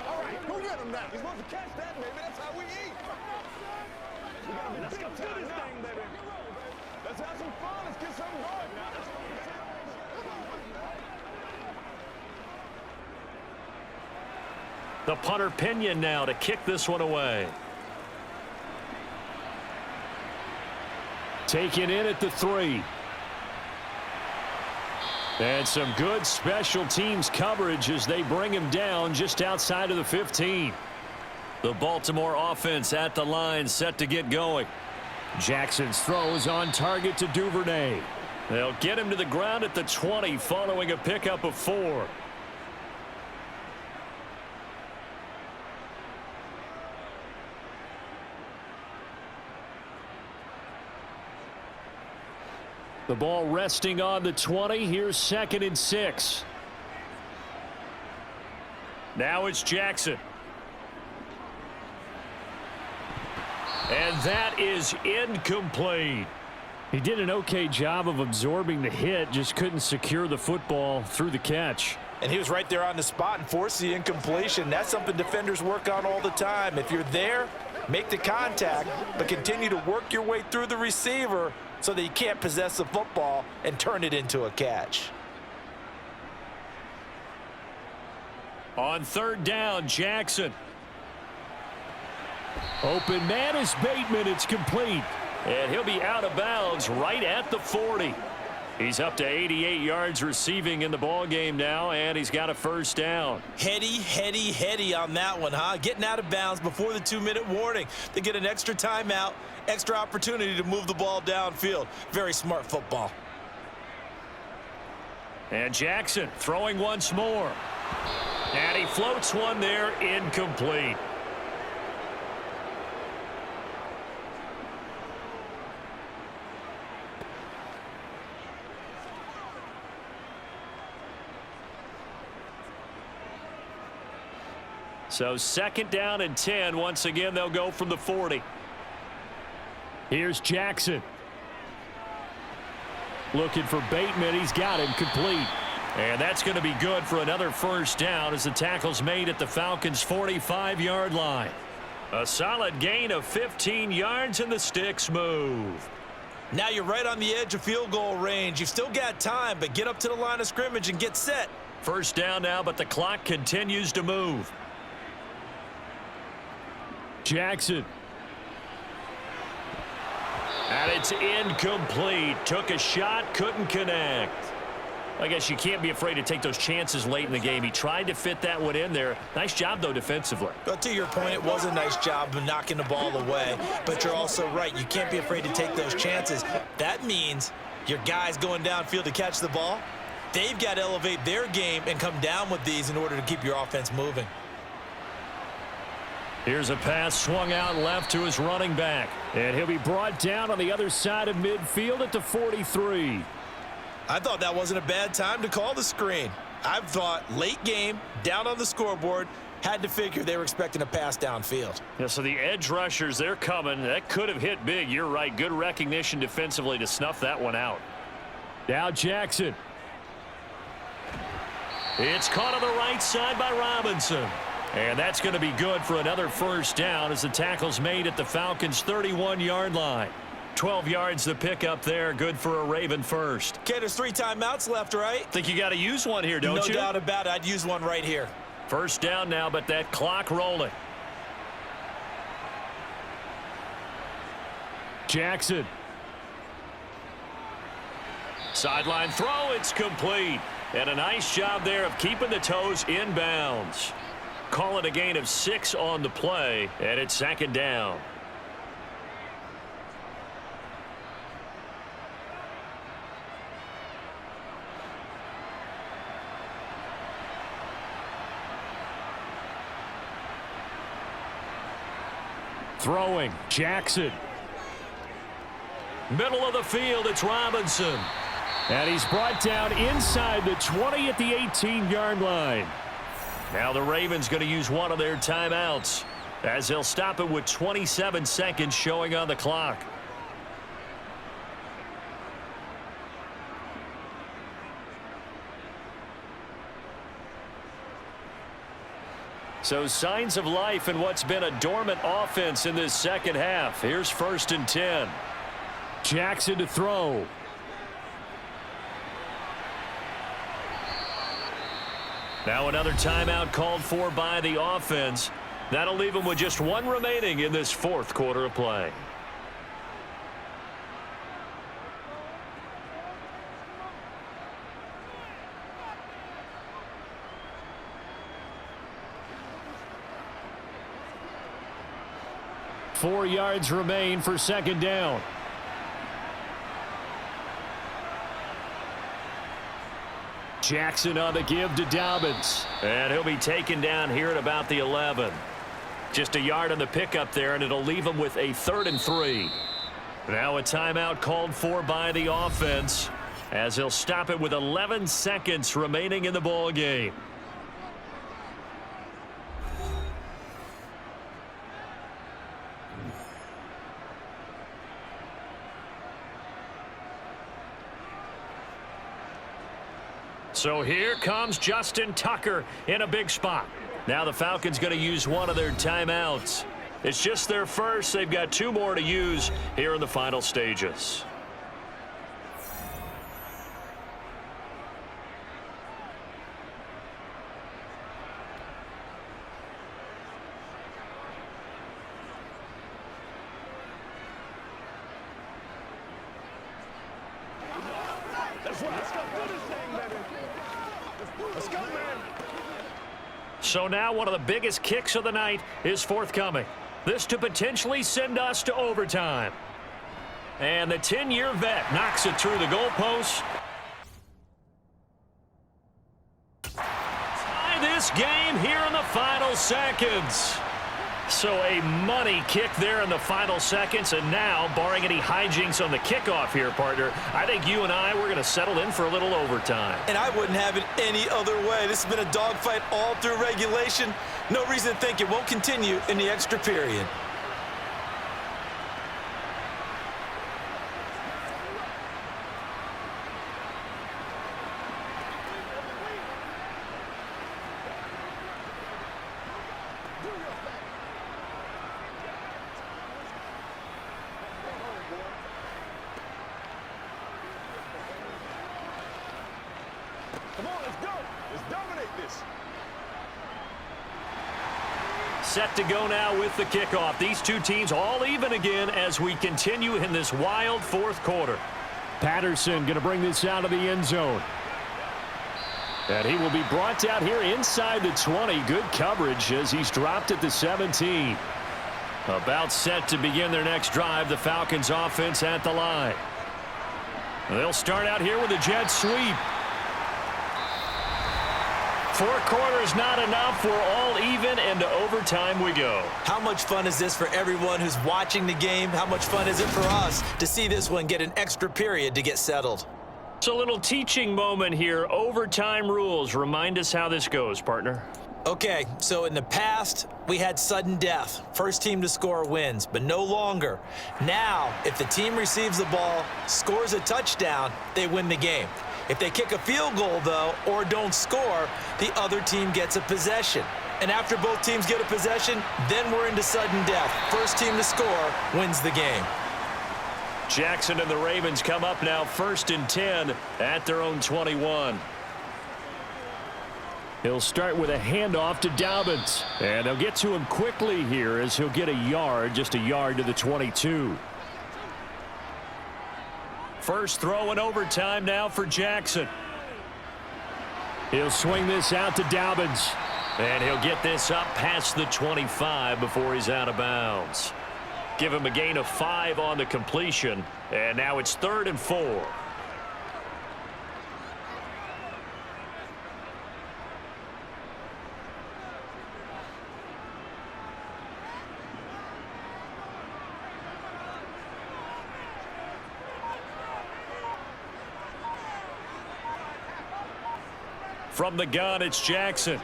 All right, go get him now. He's supposed to catch that, baby. That's how we eat. Let's do this thing, baby. Let's have some fun. Let's get something going now. The punter Pinion now to kick this one away. Taken in at the 3. And some good special teams coverage as they bring him down just outside of the 15. The Baltimore offense at the line set to get going. Jackson's throw is on target to Duvernay. They'll get him to the ground at the 20 following a pickup of 4. The ball resting on the 20. Here's 2nd and 6. Now it's Jackson. And that is incomplete. He did an okay job of absorbing the hit, just couldn't secure the football through the catch. And he was right there on the spot and forced the incompletion. That's something defenders work on all the time. If you're there, make the contact, but continue to work your way through the receiver so that you can't possess the football and turn it into a catch. On 3rd down, Jackson. Open man is Bateman. It's complete. And he'll be out of bounds right at the 40. He's up to 88 yards receiving in the ball game now, and he's got a first down. Heady on that one, huh? Getting out of bounds before the 2-minute warning. They get an extra timeout, extra opportunity to move the ball downfield. Very smart football. And Jackson throwing once more. And he floats one there, incomplete. So 2nd down and 10. Once again, they'll go from the 40. Here's Jackson. Looking for Bateman. He's got him complete. And that's going to be good for another first down as the tackle's made at the Falcons' 45-yard line. A solid gain of 15 yards and the sticks move. Now you're right on the edge of field goal range. You've still got time, but get up to the line of scrimmage and get set. First down now, but the clock continues to move. Jackson. And it's incomplete. Took a shot, couldn't connect. I guess you can't be afraid to take those chances late in the game. He tried to fit that one in there. Nice job, though, defensively. But to your point, it was a nice job of knocking the ball away. But you're also right. You can't be afraid to take those chances. That means your guys going downfield to catch the ball, they've got to elevate their game and come down with these in order to keep your offense moving. Here's a pass swung out left to his running back. And he'll be brought down on the other side of midfield at the 43. I thought that wasn't a bad time to call the screen. I thought late game, down on the scoreboard, had to figure they were expecting a pass downfield. Yeah, so the edge rushers, they're coming. That could have hit big. You're right. Good recognition defensively to snuff that one out. Now Jackson. It's caught on the right side by Robinson. And that's going to be good for another first down as the tackle's made at the Falcons' 31-yard line. 12 yards to pick up there. Good for a Raven first. Okay, there's 3 timeouts left, right? Think you got to use one here, don't you? No doubt about it. I'd use one right here. First down now, but that clock rolling. Jackson. Sideline throw. It's complete. And a nice job there of keeping the toes inbounds. Call it a gain of 6 on the play, and it's 2nd down. Throwing, Jackson. Middle of the field, it's Robinson. And he's brought down inside the 20 at the 18-yard line. Now the Ravens going to use one of their timeouts as they'll stop it with 27 seconds showing on the clock. So signs of life in what's been a dormant offense in this second half. Here's 1st and 10. Jackson to throw. Now another timeout called for by the offense. That'll leave them with just 1 remaining in this 4th quarter of play. Four yards remain for 2nd down. Jackson on the give to Dobbins. And he'll be taken down here at about the 11. Just a yard on the pickup there, and it'll leave him with a 3rd and 3. Now a timeout called for by the offense as he'll stop it with 11 seconds remaining in the ball game. So here comes Justin Tucker in a big spot. Now the Falcons going to use one of their timeouts. It's just their first. They've got 2 more to use here in the final stages. Let's Let's go, man. So now one of the biggest kicks of the night is forthcoming. This to potentially send us to overtime. And the 10-year vet knocks it through the goalpost. Tie this game here in the final seconds. So a money kick there in the final seconds, and now, barring any hijinks on the kickoff here, partner, I think you and I, we're going to settle in for a little overtime. And I wouldn't have it any other way. This has been a dogfight all through regulation. No reason to think it won't continue in the extra period. Come on, let's go. Let's dominate this. Set to go now with the kickoff. These two teams all even again as we continue in this wild fourth quarter. Patterson going to bring this out of the end zone. And he will be brought down here inside the 20. Good coverage as he's dropped at the 17. About set to begin their next drive. The Falcons offense at the line. They'll start out here with a jet sweep. 4 quarters not enough. We're all even, and to overtime we go. How much fun is this for everyone who's watching the game? How much fun is it for us to see this one get an extra period to get settled? It's a little teaching moment here. Overtime rules. Remind us how this goes, partner. Okay, so in the past, we had sudden death. First team to score wins, but no longer. Now, if the team receives the ball, scores a touchdown, they win the game. If they kick a field goal, though, or don't score, the other team gets a possession. And after both teams get a possession, then we're into sudden death. First team to score wins the game. Jackson and the Ravens come up now 1st and 10 at their own 21. He'll start with a handoff to Dobbins. And they'll get to him quickly here as he'll get a yard, just a yard to the 22. First throw in overtime now for Jackson. He'll swing this out to Dobbins. And he'll get this up past the 25 before he's out of bounds. Give him a gain of 5 on the completion. And now it's 3rd and 4. From the gun, it's Jackson.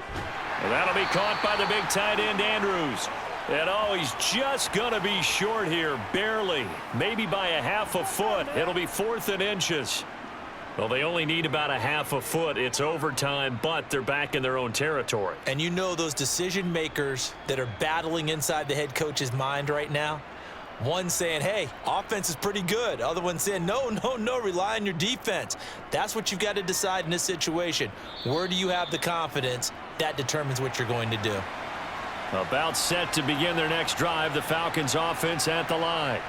And that'll be caught by the big tight end, Andrews. And oh, he's just going to be short here, barely. Maybe by a half a foot. It'll be 4th and inches. Well, they only need about a half a foot. It's overtime, but they're back in their own territory. And you know those decision makers that are battling inside the head coach's mind right now? One saying, hey, offense is pretty good. Other one saying, no, rely on your defense. That's what you've got to decide in this situation. Where do you have the confidence? That determines what you're going to do. About set to begin their next drive, the Falcons offense at the line.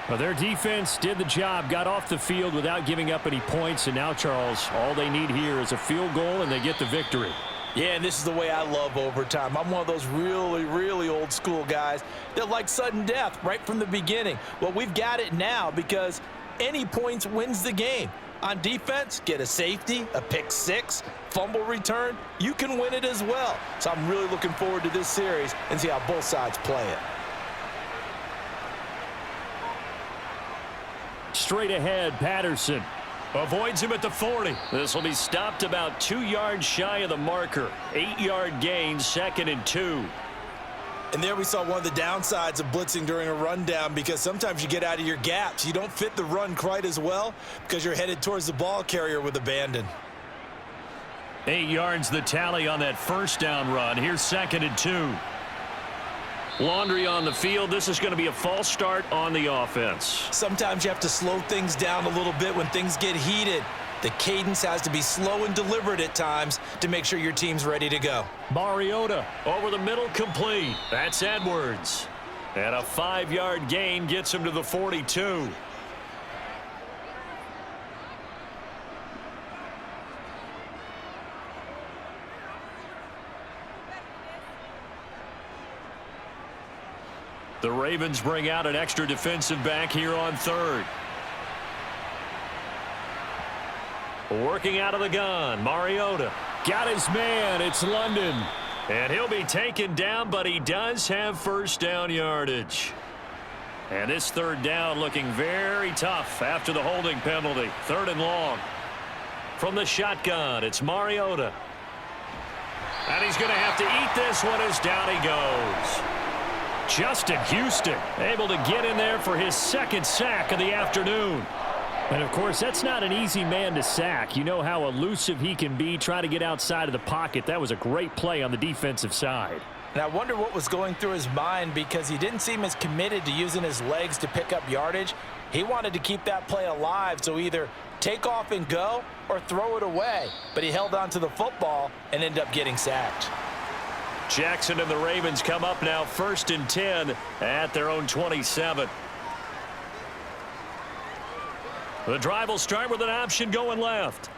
Well, their defense did the job, got off the field without giving up any points. And now, Charles, all they need here is a field goal, and they get the victory. Yeah, and this is the way I love overtime. I'm one of those really old school guys that like sudden death right from the beginning. Well, we've got it now because any points wins the game. On defense, get a safety, a pick six, fumble return, you can win it as well. So I'm really looking forward to this series and see how both sides play it. Straight ahead, Patterson. Avoids him at the 40. This will be stopped about 2 yards shy of the marker. 8-yard gain, 2nd and 2. And there we saw one of the downsides of blitzing during a rundown because sometimes you get out of your gaps. You don't fit the run quite as well because you're headed towards the ball carrier with abandon. 8 yards the tally on that first down run. Here's 2nd and 2. Laundry on the field. This is going to be a false start on the offense. Sometimes you have to slow things down a little bit when things get heated. The cadence has to be slow and deliberate at times to make sure your team's ready to go. Mariota over the middle, complete. That's Edwards. And a 5-yard gain gets him to the 42. The Ravens bring out an extra defensive back here on third. Working out of the gun, Mariota. Got his man. It's London. And he'll be taken down, but he does have first down yardage. And this third down looking very tough after the holding penalty. 3rd and long. From the shotgun, it's Mariota. And he's going to have to eat this one as down he goes. Justin Houston able to get in there for his 2nd sack of the afternoon. And, of course, that's not an easy man to sack. You know how elusive he can be, try to get outside of the pocket. That was a great play on the defensive side. And I wonder what was going through his mind, because he didn't seem as committed to using his legs to pick up yardage. He wanted to keep that play alive, so either take off and go or throw it away. But he held on to the football and ended up getting sacked. Jackson and the Ravens come up now 1st and 10 at their own 27. The drive will start with an option going left.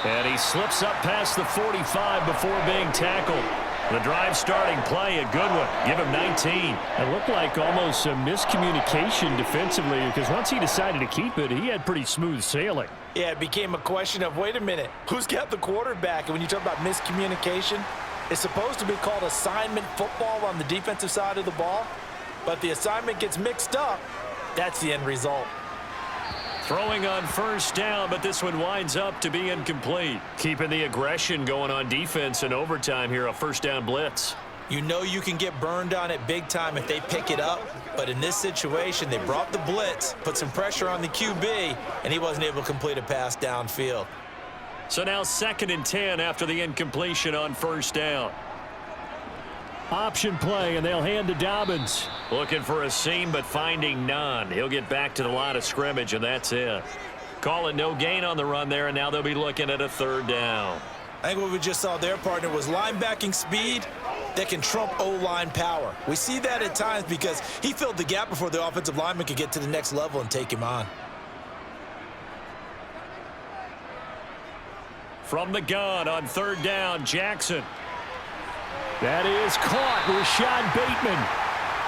And he slips up past the 45 before being tackled. The drive starting play, a good one. Give him 19. It looked like almost a miscommunication defensively, because once he decided to keep it, he had pretty smooth sailing. Yeah, it became a question of, wait a minute, who's got the quarterback? And when you talk about miscommunication, it's supposed to be called assignment football on the defensive side of the ball. But the assignment gets mixed up. That's the end result. Throwing on 1st down, but this one winds up to be incomplete. Keeping the aggression going on defense in overtime here, a 1st down blitz. You know you can get burned on it big time if they pick it up. But in this situation, they brought the blitz, put some pressure on the QB, and he wasn't able to complete a pass downfield. So now 2nd and 10 after the incompletion on 1st down. Option play, and they'll hand to Dobbins. Looking for a seam, but finding none. He'll get back to the line of scrimmage, and that's it. Calling no gain on the run there, and now they'll be looking at a 3rd down. I think what we just saw their partner was linebacking speed that can trump O-line power. We see that at times because he filled the gap before the offensive lineman could get to the next level and take him on. From the gun on 3rd down, Jackson. That is caught. Rashad Bateman.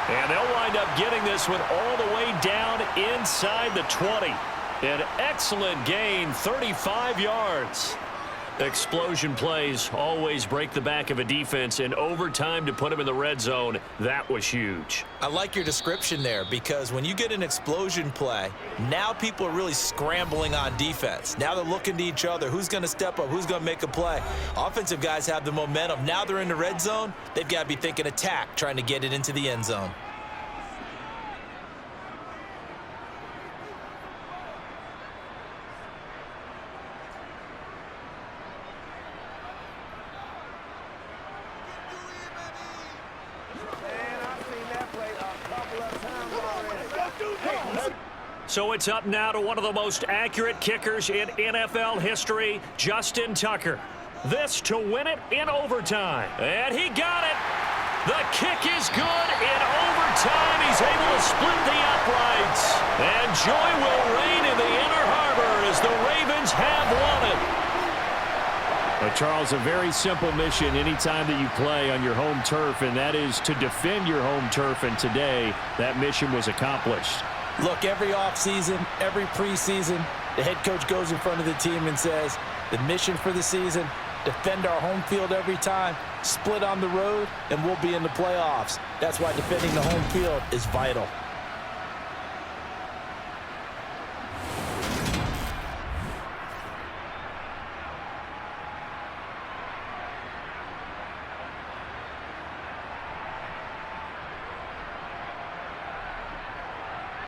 And they'll wind up getting this one all the way down inside the 20. An excellent gain, 35 yards. Explosion plays always break the back of a defense, and overtime to put them in the red zone, that was huge. I like your description there, because when you get an explosion play, now people are really scrambling on defense. Now they're looking to each other. Who's going to step up? Who's going to make a play? Offensive guys have the momentum. Now they're in the red zone. They've got to be thinking attack, trying to get it into the end zone. So it's up now to one of the most accurate kickers in NFL history, Justin Tucker. This to win it in overtime. And he got it. The kick is good in overtime. He's able to split the uprights. And joy will reign in the Inner Harbor as the Ravens have won it. Well, Charles, a very simple mission anytime that you play on your home turf, and that is to defend your home turf. And today, that mission was accomplished. Look, every offseason, every preseason, the head coach goes in front of the team and says, the mission for the season, defend our home field every time, split on the road, and we'll be in the playoffs. That's why defending the home field is vital.